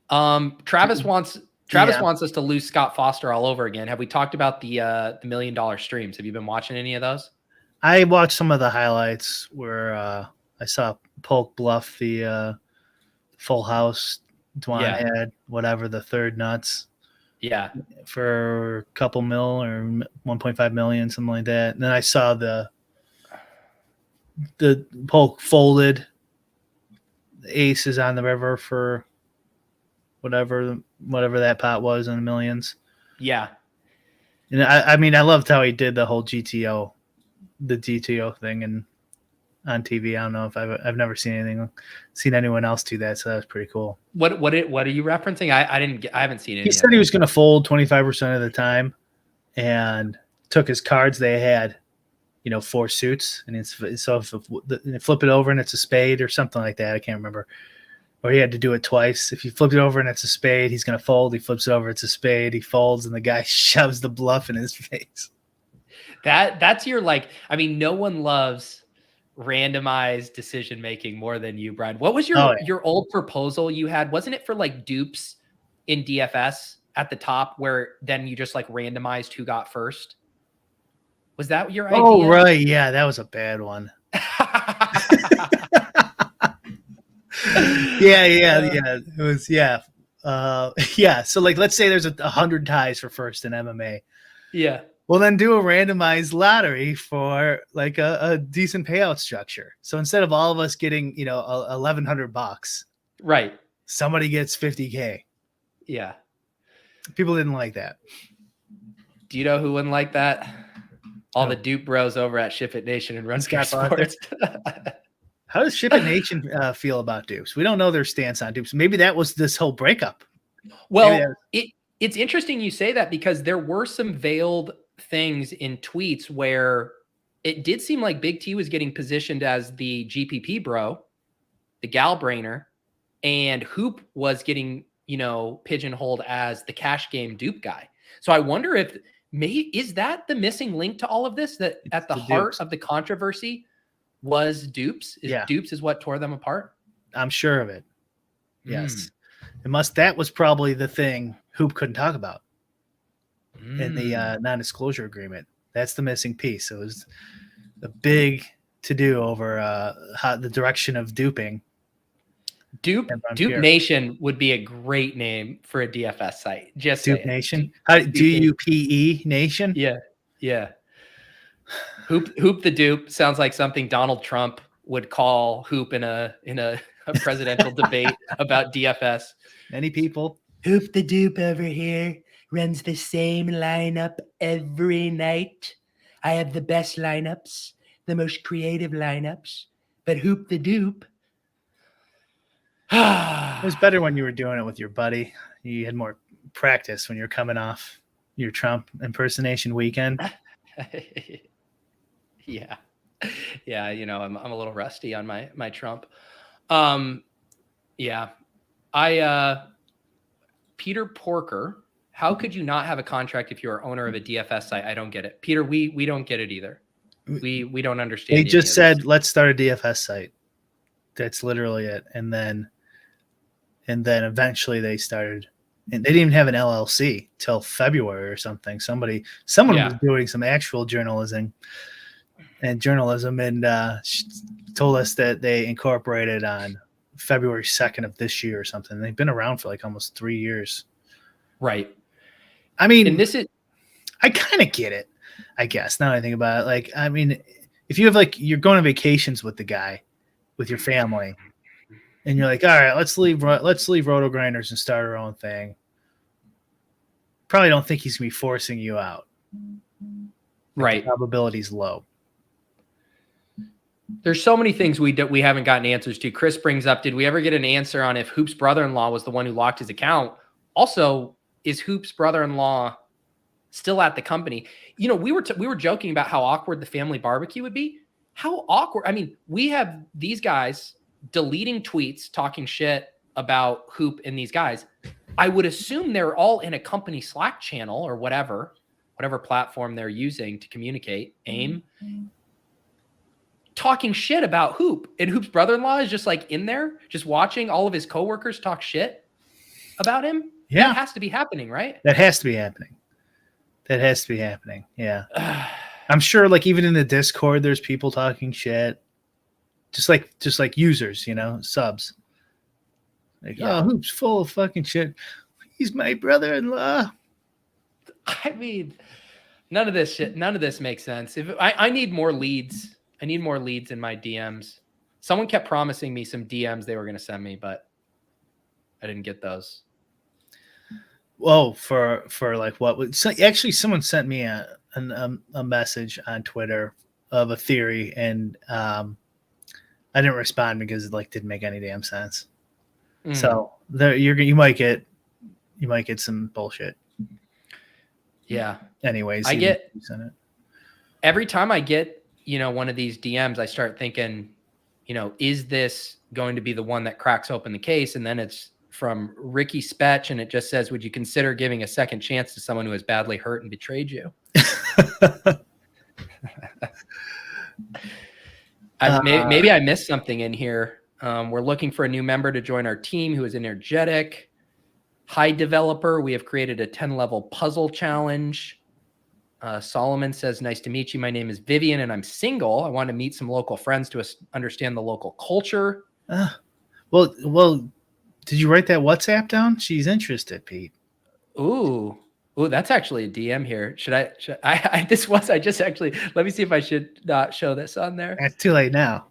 Speaker 1: Travis wants us to lose Scott Foster all over again. Have we talked about the $1 million streams? Have you been watching any of those?
Speaker 5: I watched some of the highlights where I saw Polk bluff the full house. Dwan had whatever the third nuts.
Speaker 1: Yeah.
Speaker 5: For a couple mil or 1.5 million, something like that. And then I saw the Polk folded the aces on the river for whatever that pot was in the millions.
Speaker 1: Yeah.
Speaker 5: And I mean, I loved how he did the whole GTO thing and on TV. I don't know if I've never seen anyone else do that, so that was pretty cool. What
Speaker 1: are you referencing? I haven't seen it.
Speaker 5: He said he was going to fold 25% of the time, and took his cards. They had, 4 suits, and so if you flip it over and it's a spade or something like that, I can't remember. Or he had to do it twice. If you flip it over and it's a spade, he's going to fold. He flips it over, it's a spade. He folds, and the guy shoves the bluff in his face.
Speaker 1: That's your no one loves randomized decision making more than you, Brian. What was your old proposal you had? Wasn't it for dupes in DFS at the top where then you just randomized who got first? Was that your idea?
Speaker 5: Oh, right. Yeah, that was a bad one. Yeah. It was, yeah. So let's say there's 100 ties for first in MMA.
Speaker 1: Yeah.
Speaker 5: Well, then do a randomized lottery for a decent payout structure. So instead of all of us getting, $1,100,
Speaker 1: right,
Speaker 5: somebody gets $50K.
Speaker 1: Yeah.
Speaker 5: People didn't like that.
Speaker 1: Do you know who wouldn't like that? All the dupe bros over at Ship It Nation and Run Sports.
Speaker 5: How does Ship It Nation feel about dupes? We don't know their stance on dupes. Maybe that was this whole breakup.
Speaker 1: Well, it's interesting you say that because there were some veiled things in tweets where it did seem like Big T was getting positioned as the GPP bro, the gal brainer, and Hoop was getting, pigeonholed as the cash game dupe guy. So I wonder if is that the missing link to all of this, that at the heart of the controversy was dupes? Dupes is what tore them apart? I'm
Speaker 5: sure of it. Yes. That was probably the thing Hoop couldn't talk about in the non-disclosure agreement. That's the missing piece. It was a big to-do over the direction of duping.
Speaker 1: Dupe Nation would be a great name for a DFS site. Just
Speaker 5: Dupe Nation. DUPE Nation.
Speaker 1: Yeah. Hoop the Dupe sounds like something Donald Trump would call hoop in a presidential debate about DFS.
Speaker 5: Many people.
Speaker 1: Hoop the Dupe over here runs the same lineup every night. I have the best lineups, the most creative lineups, but Hoop the Dupe.
Speaker 5: It was better when you were doing it with your buddy. You had more practice when you're coming off your Trump impersonation weekend.
Speaker 1: Yeah. I'm a little rusty on my Trump. Yeah. Peter Porker, how could you not have a contract if you're owner of a DFS site? I don't get it. Peter, we don't get it either. We don't understand.
Speaker 5: They just said, let's start a DFS site. That's literally it. And then eventually they started, and they didn't even have an LLC till February or something. Someone was doing some actual journalism and told us that they incorporated on February 2nd of this year or something. They've been around for like almost 3 years.
Speaker 1: Right.
Speaker 5: I mean,
Speaker 1: and
Speaker 5: I kind of get it, I guess. Now that I think about it, like, I mean, if you have you're going on vacations with the guy, with your family, and you're like, all right, let's leave Roto Grinders and start our own thing. Probably don't think he's gonna be forcing you out.
Speaker 1: Right.
Speaker 5: The probability's low.
Speaker 1: There's so many things we haven't gotten answers to. Chris brings up, did we ever get an answer on if Hoop's brother-in-law was the one who locked his account? Also, is Hoop's brother-in-law still at the company? We were joking about how awkward the family barbecue would be. How awkward. I mean, we have these guys deleting tweets, talking shit about Hoop and these guys. I would assume they're all in a company Slack channel or whatever platform they're using to communicate, AIM, talking shit about Hoop. And Hoop's brother-in-law is just like in there, just watching all of his coworkers talk shit about him.
Speaker 5: Yeah.
Speaker 1: That has to be happening, right?
Speaker 5: That has to be happening. Yeah. I'm sure even in the Discord, there's people talking shit. Just like users, subs. Oh, Hoop's full of fucking shit. He's my brother-in-law.
Speaker 1: I mean, none of this makes sense. If I need more leads. I need more leads in my DMs. Someone kept promising me some DMs they were going to send me, but I didn't get those.
Speaker 5: Whoa, for what? So actually, someone sent me a message on Twitter of a theory, and I didn't respond because it didn't make any damn sense. So there, you might get some bullshit.
Speaker 1: Yeah.
Speaker 5: Anyways,
Speaker 1: every time I get one of these DMs, I start thinking, is this going to be the one that cracks open the case? And then it's from Ricky Spetch, and it just says, would you consider giving a second chance to someone who has badly hurt and betrayed you? Maybe I missed something in here. We're looking for a new member to join our team who is energetic. Hi, developer. We have created a 10-level puzzle challenge. Solomon says, nice to meet you. My name is Vivian, and I'm single. I want to meet some local friends to understand the local culture.
Speaker 5: Well, did you write that WhatsApp down? She's interested, Pete.
Speaker 1: Ooh, that's actually a DM here. I just actually, let me see if I should not show this on there.
Speaker 5: It's too late now.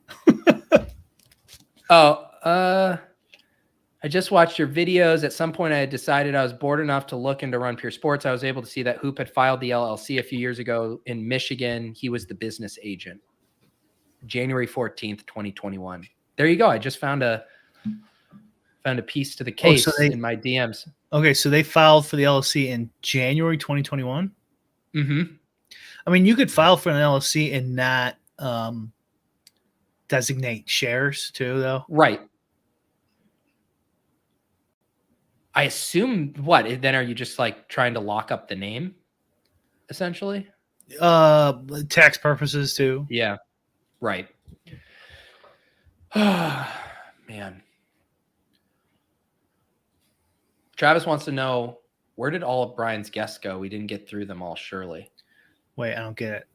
Speaker 1: I just watched your videos. At some point, I had decided I was bored enough to look into Run Pure Sports. I was able to see that Hoop had filed the LLC a few years ago in Michigan. He was the business agent. January 14th, 2021. There you go. I just found a piece to the case in my DMs.
Speaker 5: Okay, so they filed for the LLC in January 2021?
Speaker 1: Mm-hmm.
Speaker 5: I mean, you could file for an LLC and not designate shares too, though.
Speaker 1: Right. I assume what? Then are you just trying to lock up the name, essentially?
Speaker 5: Tax purposes too.
Speaker 1: Yeah. Right. Man. Travis wants to know, where did all of Brian's guests go? We didn't get through them all, surely.
Speaker 5: Wait, I don't get it.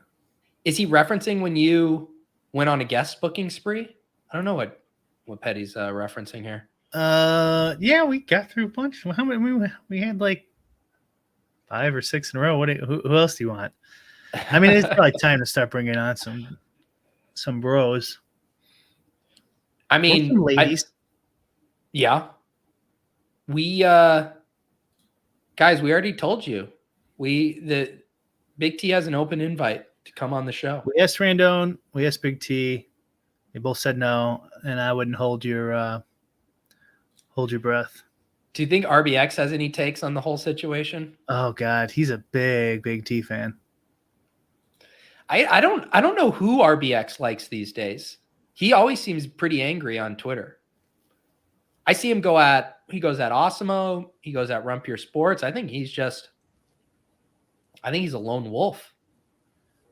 Speaker 1: Is he referencing when you went on a guest booking spree? I don't know what Petty's referencing here.
Speaker 5: Yeah, we got through a bunch. How many? We had like 5 or 6 in a row. Who else do you want? I mean, it's probably time to start bringing on some bros.
Speaker 1: I
Speaker 5: Or
Speaker 1: mean,
Speaker 5: some ladies.
Speaker 1: yeah. We guys, we already told you. The Big T has an open invite to come on the show.
Speaker 5: We asked Randone, we asked Big T. They both said no, and I wouldn't hold your breath.
Speaker 1: Do you think RBX has any takes on the whole situation?
Speaker 5: Oh God, he's a big T fan.
Speaker 1: I don't know who RBX likes these days. He always seems pretty angry on Twitter. I see him he goes at Osimo, he goes at Rumpier Sports. I think he's a lone wolf.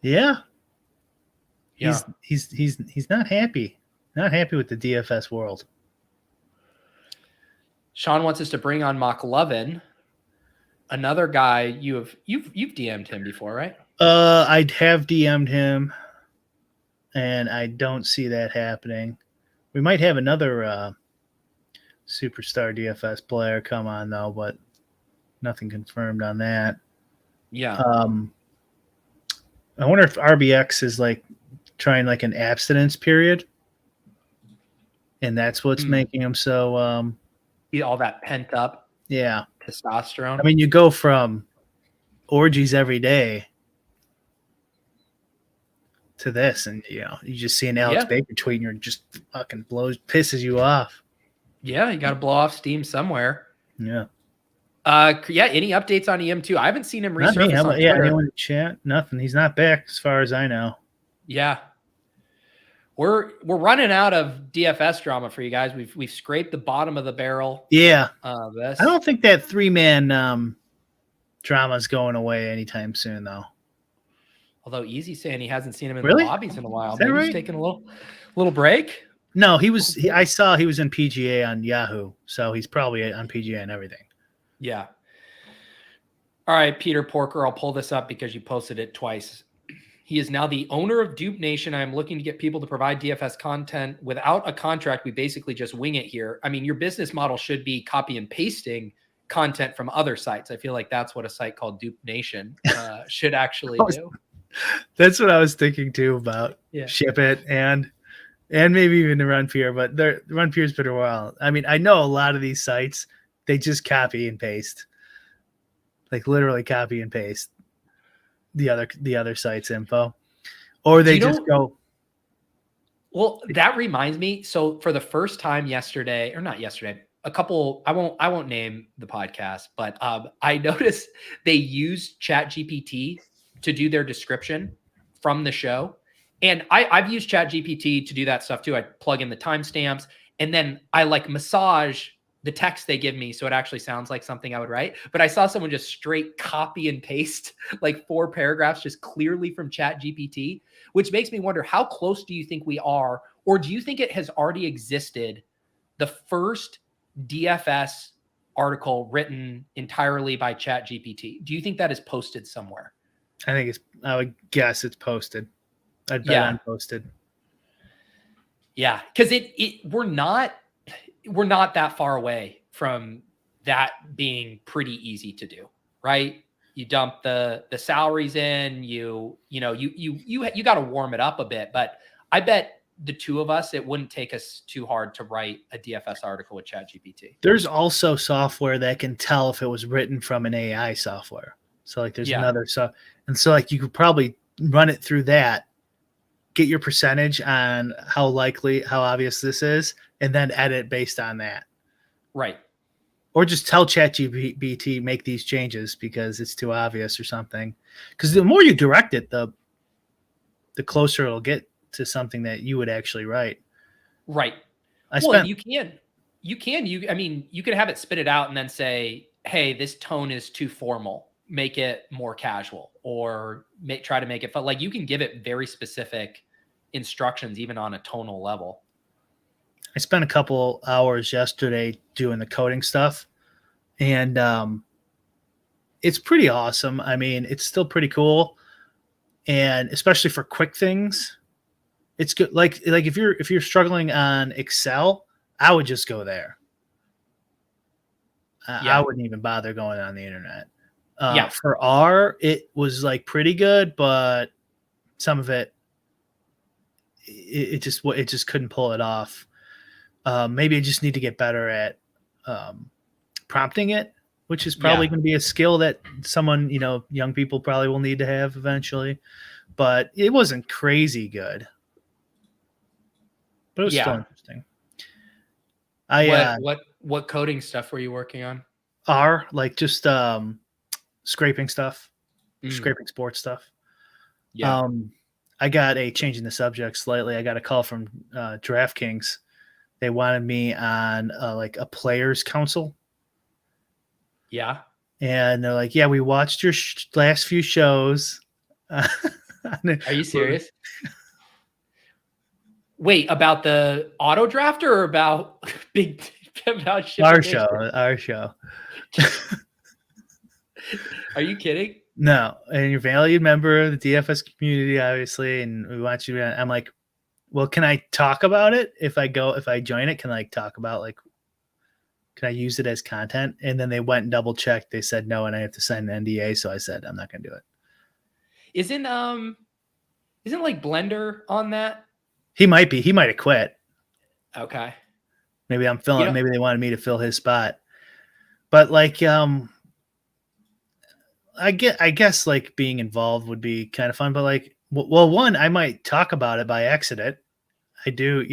Speaker 5: Yeah.
Speaker 1: Yeah.
Speaker 5: He's not happy. Not happy with the DFS world.
Speaker 1: Sean wants us to bring on McLovin, another guy you've DM'd him before, right?
Speaker 5: I'd have DM'd him, and I don't see that happening. We might have another superstar DFS player come on though, but nothing confirmed on that.
Speaker 1: Yeah.
Speaker 5: I wonder if RBX is like trying like an abstinence period, and that's what's making him so
Speaker 1: all that pent up testosterone.
Speaker 5: I mean, you go from orgies every day to this, and you just see an Alex Baker tweet, and you're just fucking pisses you off.
Speaker 1: Yeah, you got to blow off steam somewhere.
Speaker 5: Yeah.
Speaker 1: Any updates on EM2? I haven't seen him resurface on Twitter.
Speaker 5: Yeah, anyone in chat? Nothing. He's not back as far as I know.
Speaker 1: Yeah. We're running out of DFS drama for you guys. We've scraped the bottom of the barrel.
Speaker 5: Yeah.
Speaker 1: I
Speaker 5: don't think that 3-man drama is going away anytime soon, though.
Speaker 1: Although Easy's saying he hasn't seen him in
Speaker 5: Really?
Speaker 1: the lobbies in a while.
Speaker 5: Is that
Speaker 1: Maybe
Speaker 5: right?
Speaker 1: he's taking a little break.
Speaker 5: No, I saw he was in PGA on Yahoo, so he's probably on PGA and everything.
Speaker 1: Yeah. All right, Peter Porker, I'll pull this up because you posted it twice. He is now the owner of Dupe Nation. I'm looking to get people to provide DFS content without a contract. We basically just wing it here. I mean, your business model should be copy and pasting content from other sites. I feel like that's what a site called Dupe Nation should actually do.
Speaker 5: That's what I was thinking too about.
Speaker 1: Yeah.
Speaker 5: Ship It and maybe even the Run Peer, but the Run Peer's been a while. I mean, I know a lot of these sites, they just copy and paste. Like literally copy and paste the other site's info. Or they just go.
Speaker 1: Well, that reminds me. So for the first time yesterday, or not yesterday, a couple, I won't name the podcast, but I noticed they used ChatGPT to do their description from the show. And I've used ChatGPT to do that stuff too. I plug in the timestamps and then I like massage the text they give me so it actually sounds like something I would write. But I saw someone just straight copy and paste like 4 paragraphs just clearly from ChatGPT, which makes me wonder, how close do you think we are? Or do you think it has already existed, the first DFS article written entirely by ChatGPT? Do you think that is posted somewhere?
Speaker 5: I would guess it's posted. I'd bet on posted.
Speaker 1: Yeah, because we're not that far away from that being pretty easy to do, right? You dump the salaries in, you got to warm it up a bit, but I bet the two of us, it wouldn't take us too hard to write a DFS article with ChatGPT.
Speaker 5: There's also software that can tell if it was written from an AI software. So like there's another and so like you could probably run it through that, get your percentage on how obvious this is, and then edit based on that.
Speaker 1: Right.
Speaker 5: Or just tell ChatGPT make these changes because it's too obvious or something. Because the more you direct it, the closer it'll get to something that you would actually write.
Speaker 1: Right. You could have it spit it out and then say, hey, this tone is too formal. Make it more casual, or try to make it fun. Like you can give it very specific instructions, even on a tonal level.
Speaker 5: I spent a couple hours yesterday doing the coding stuff, and it's pretty awesome. I mean, it's still pretty cool, and especially for quick things, it's good. Like if you're struggling on Excel, I would just go there. I wouldn't even bother going on the internet.
Speaker 1: Yeah.
Speaker 5: For R, it was like pretty good, but some of it just couldn't pull it off. Maybe I just need to get better at prompting it, which is probably going to be a skill that someone, young people probably will need to have eventually. But it wasn't crazy good, but it was still interesting.
Speaker 1: What coding stuff were you working on?
Speaker 5: R, like just scraping stuff, scraping sports stuff.
Speaker 1: Yeah.
Speaker 5: I got changing the subject slightly. I got a call from DraftKings. They wanted me on like a players council.
Speaker 1: Yeah.
Speaker 5: And they're like, yeah, we watched your last few shows.
Speaker 1: Are you serious? Wait, about the auto drafter or about about
Speaker 5: our show?
Speaker 1: Are you kidding?
Speaker 5: No, and you're a valued member of the DFS community, obviously, and we want you to. I'm like, well, can I talk about it if I join it? Can I talk about can I use it as content? And then they went and double checked. They said no, and I have to sign an NDA. So I said I'm not going to do it.
Speaker 1: Isn't like Blender on that?
Speaker 5: He might be. He might have quit.
Speaker 1: Okay.
Speaker 5: Maybe I'm filling. Maybe they wanted me to fill his spot. But I guess like being involved would be kind of fun. But one, I might talk about it by accident. I do,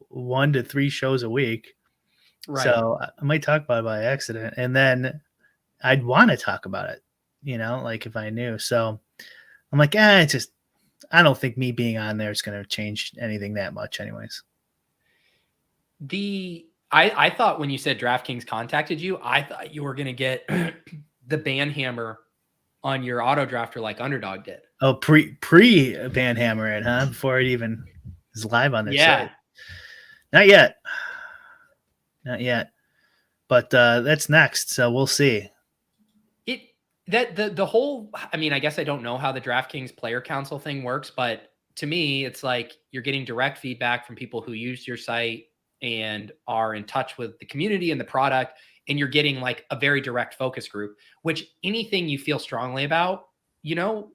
Speaker 5: 1 to 3 shows a week. Right. So I might talk about it by accident, and then I'd want to talk about it, if I knew. So I'm like, I don't think me being on there is going to change anything that much anyways.
Speaker 1: I thought when you said DraftKings contacted you, I thought you were going to get the ban hammer on your auto drafter like Underdog did.
Speaker 5: Oh, pre ban hammer it, huh? Before it even is live on their site. Not yet. But that's next, so we'll see.
Speaker 1: The whole, I mean, I guess I don't know how the DraftKings player council thing works, but to me, it's like you're getting direct feedback from people who use your site and are in touch with the community and the product, and you're getting like a very direct focus group, which anything you feel strongly about,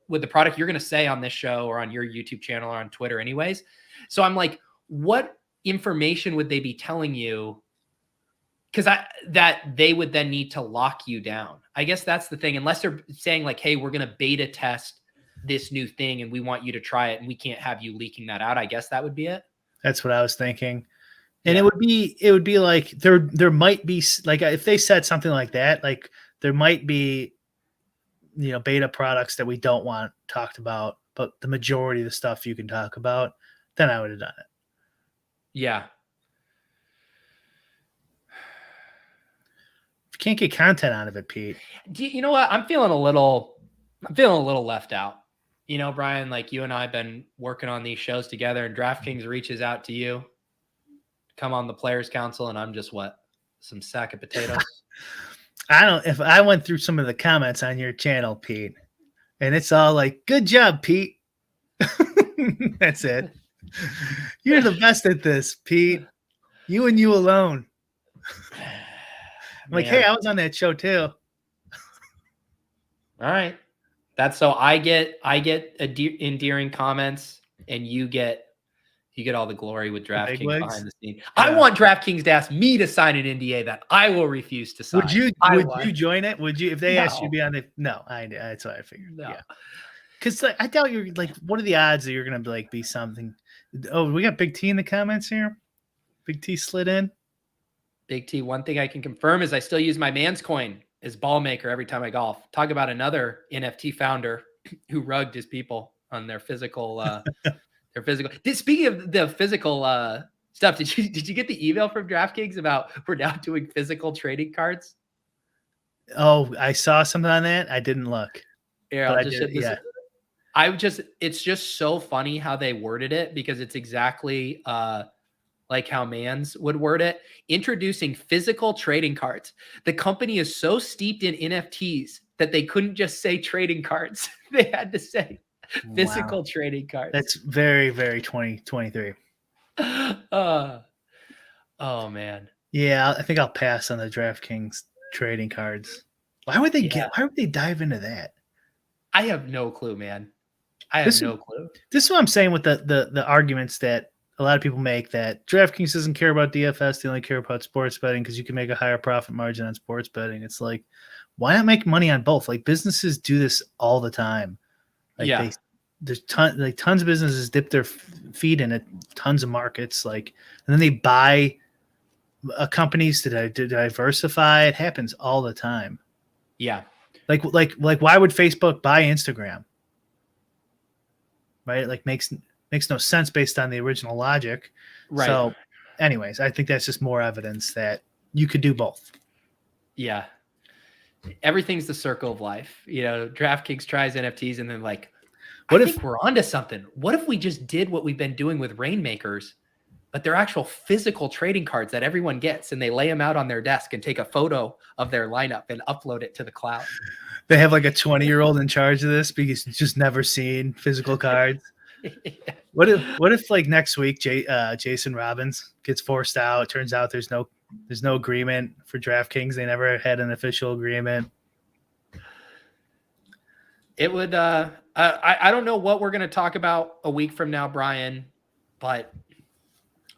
Speaker 1: with the product, you're going to say on this show or on your YouTube channel or on Twitter anyways. So I'm like, what information would they be telling you? Because that they would then need to lock you down. I guess that's the thing. Unless they're saying like, hey, we're going to beta test this new thing and we want you to try it and we can't have you leaking that out. I guess that would be it.
Speaker 5: That's what I was thinking. And it would be like there might be like, if they said something like that, like there might be, beta products that we don't want talked about, but the majority of the stuff you can talk about, then I would have done it.
Speaker 1: Yeah.
Speaker 5: Can't get content out of it, Pete.
Speaker 1: You know what? I'm feeling a little left out. Brian, like you and I have been working on these shows together, and DraftKings reaches out to you, come on the Players Council, and I'm just some sack of potatoes.
Speaker 5: If I went through some of the comments on your channel, Pete, and it's all like, good job, Pete. That's it. You're the best at this, Pete. You and you alone. I'm like, hey, I was on that show too.
Speaker 1: All right. That's so I get endearing comments and you get all the glory with DraftKings behind the scene. Yeah. I want DraftKings to ask me to sign an NDA that I will refuse to sign.
Speaker 5: Would you join it? Would you, if they asked you to be on it? No, that's what I figured. No. Yeah. Because I doubt you're like, what are the odds that you're going to be something? Oh, we got Big T in the comments here. Big T slid in.
Speaker 1: Big T, one thing I can confirm is I still use my man's coin as ball maker every time I golf. Talk about another NFT founder who rugged his people on their physical, Speaking of the physical stuff, did you get the email from DraftKings about we're now doing physical trading cards?
Speaker 5: Oh, I saw something on that. I didn't look.
Speaker 1: Yeah, it's just so funny how they worded it because it's exactly like how Mans would word it. Introducing physical trading cards. The company is so steeped in NFTs that they couldn't just say trading cards. They had to say physical trading cards.
Speaker 5: That's very, very 2023.
Speaker 1: Oh man.
Speaker 5: Yeah, I think I'll pass on the DraftKings trading cards. Why would they why would they dive into that?
Speaker 1: I have no clue, man. I have no clue.
Speaker 5: This is what I'm saying with the arguments that a lot of people make, that DraftKings doesn't care about DFS, they only care about sports betting because you can make a higher profit margin on sports betting. It's like, why not make money on both? Like, businesses do this all the time. Like there's tons of businesses dip their feet in it, tons of markets, like, and then they buy companies to diversify. It happens all the time.
Speaker 1: Yeah.
Speaker 5: Like why would Facebook buy Instagram? Right? Like makes no sense based on the original logic.
Speaker 1: Right.
Speaker 5: So anyways, I think that's just more evidence that you could do both.
Speaker 1: Yeah. Everything's the circle of life. You know, DraftKings tries NFTs and then like, I think we're onto something. What if we just did what we've been doing with Rainmakers, but they're actual physical trading cards that everyone gets, and they lay them out on their desk and take a photo of their lineup and upload it to the cloud.
Speaker 5: They have like a 20-year-old in charge of this because he's just never seen physical cards. What if like next week Jason Robbins gets forced out? It turns out there's no agreement for DraftKings. They never had an official agreement.
Speaker 1: It would I don't know what we're going to talk about a week from now, Brian, but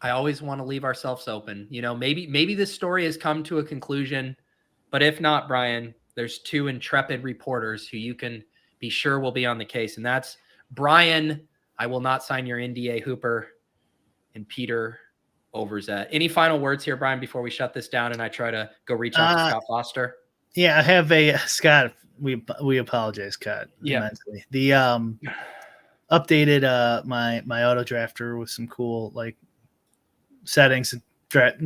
Speaker 1: I always want to leave ourselves open. You know, maybe this story has come to a conclusion, but if not, Brian, there's two intrepid reporters who you can be sure will be on the case, and that's Brian, I will not sign your NDA Hooper, and Peter Overzet. Any final words here, Brian, before we shut this down and I try to go reach out to Scott Foster?
Speaker 5: Yeah, I have a Scott. We apologize, Scott.
Speaker 1: Yeah.
Speaker 5: Immensely. The updated my auto drafter with some cool like settings,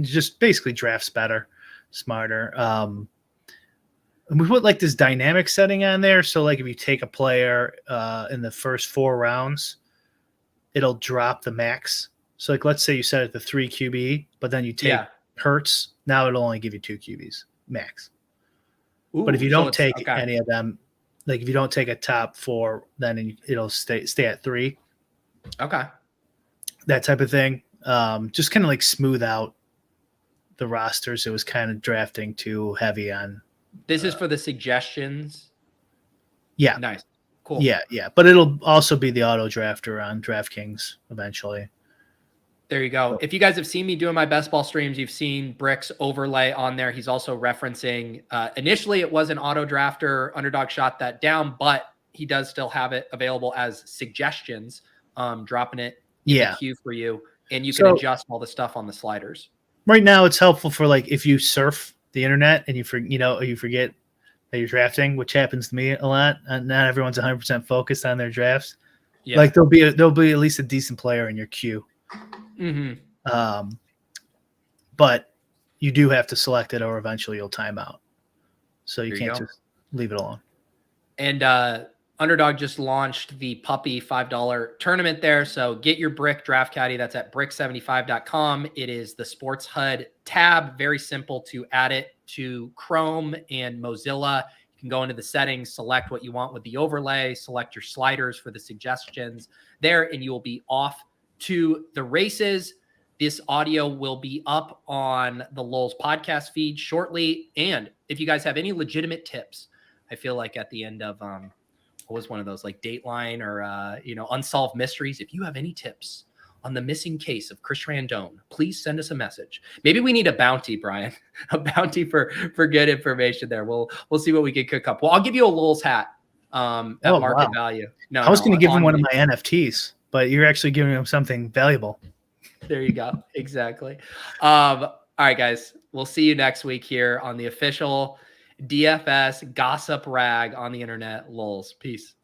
Speaker 5: just basically drafts better, smarter. And we put like this dynamic setting on there, so like if you take a player in the first 4 rounds, it'll drop the max. So like let's say you set it to 3 QB, but then you take Hurts, now it'll only give you 2 QBs max. Ooh, but if you don't take any of them, like if you don't take a top 4, then it'll stay at 3.
Speaker 1: Okay.
Speaker 5: That type of thing. Just kind of like smooth out the rosters. It was kind of drafting too heavy on.
Speaker 1: This is for the suggestions.
Speaker 5: Yeah.
Speaker 1: Nice. Cool.
Speaker 5: Yeah. But it'll also be the auto drafter on DraftKings eventually.
Speaker 1: There you go. If you guys have seen me doing my best ball streams, you've seen Brick's overlay on there. He's also referencing, initially it was an auto drafter. Underdog shot that down, but he does still have it available as suggestions, dropping it in the queue for you. And you can adjust all the stuff on the sliders. Right
Speaker 5: now it's helpful for like if you surf the internet and you forget that you're drafting, which happens to me a lot. Not everyone's 100% focused on their drafts. Yeah. Like there'll be at least a decent player in your queue.
Speaker 1: Mm-hmm.
Speaker 5: But you do have to select it or eventually you'll time out. So you can't just leave it alone.
Speaker 1: And Underdog just launched the puppy $5 tournament there. So get your Brick Draft Caddy. That's at brick75.com. It is the Sports HUD tab. Very simple to add it to Chrome and Mozilla. You can go into the settings, select what you want with the overlay, select your sliders for the suggestions there, and you will be off to the races. This audio will be up on the Lulz podcast feed shortly. And if you guys have any legitimate tips, I feel like at the end of what was one of those like Dateline or Unsolved Mysteries, if you have any tips on the missing case of Chris Randone, please send us a message. Maybe we need a bounty, Brian, a bounty for good information there. We'll see what we can cook up. Well, I'll give you a Lulz hat at market value. No,
Speaker 5: I was going to give him one of my NFTs, but you're actually giving him something valuable.
Speaker 1: There you go. Exactly. All right, guys. We'll see you next week here on the official DFS gossip rag on the internet, Lulz. Peace.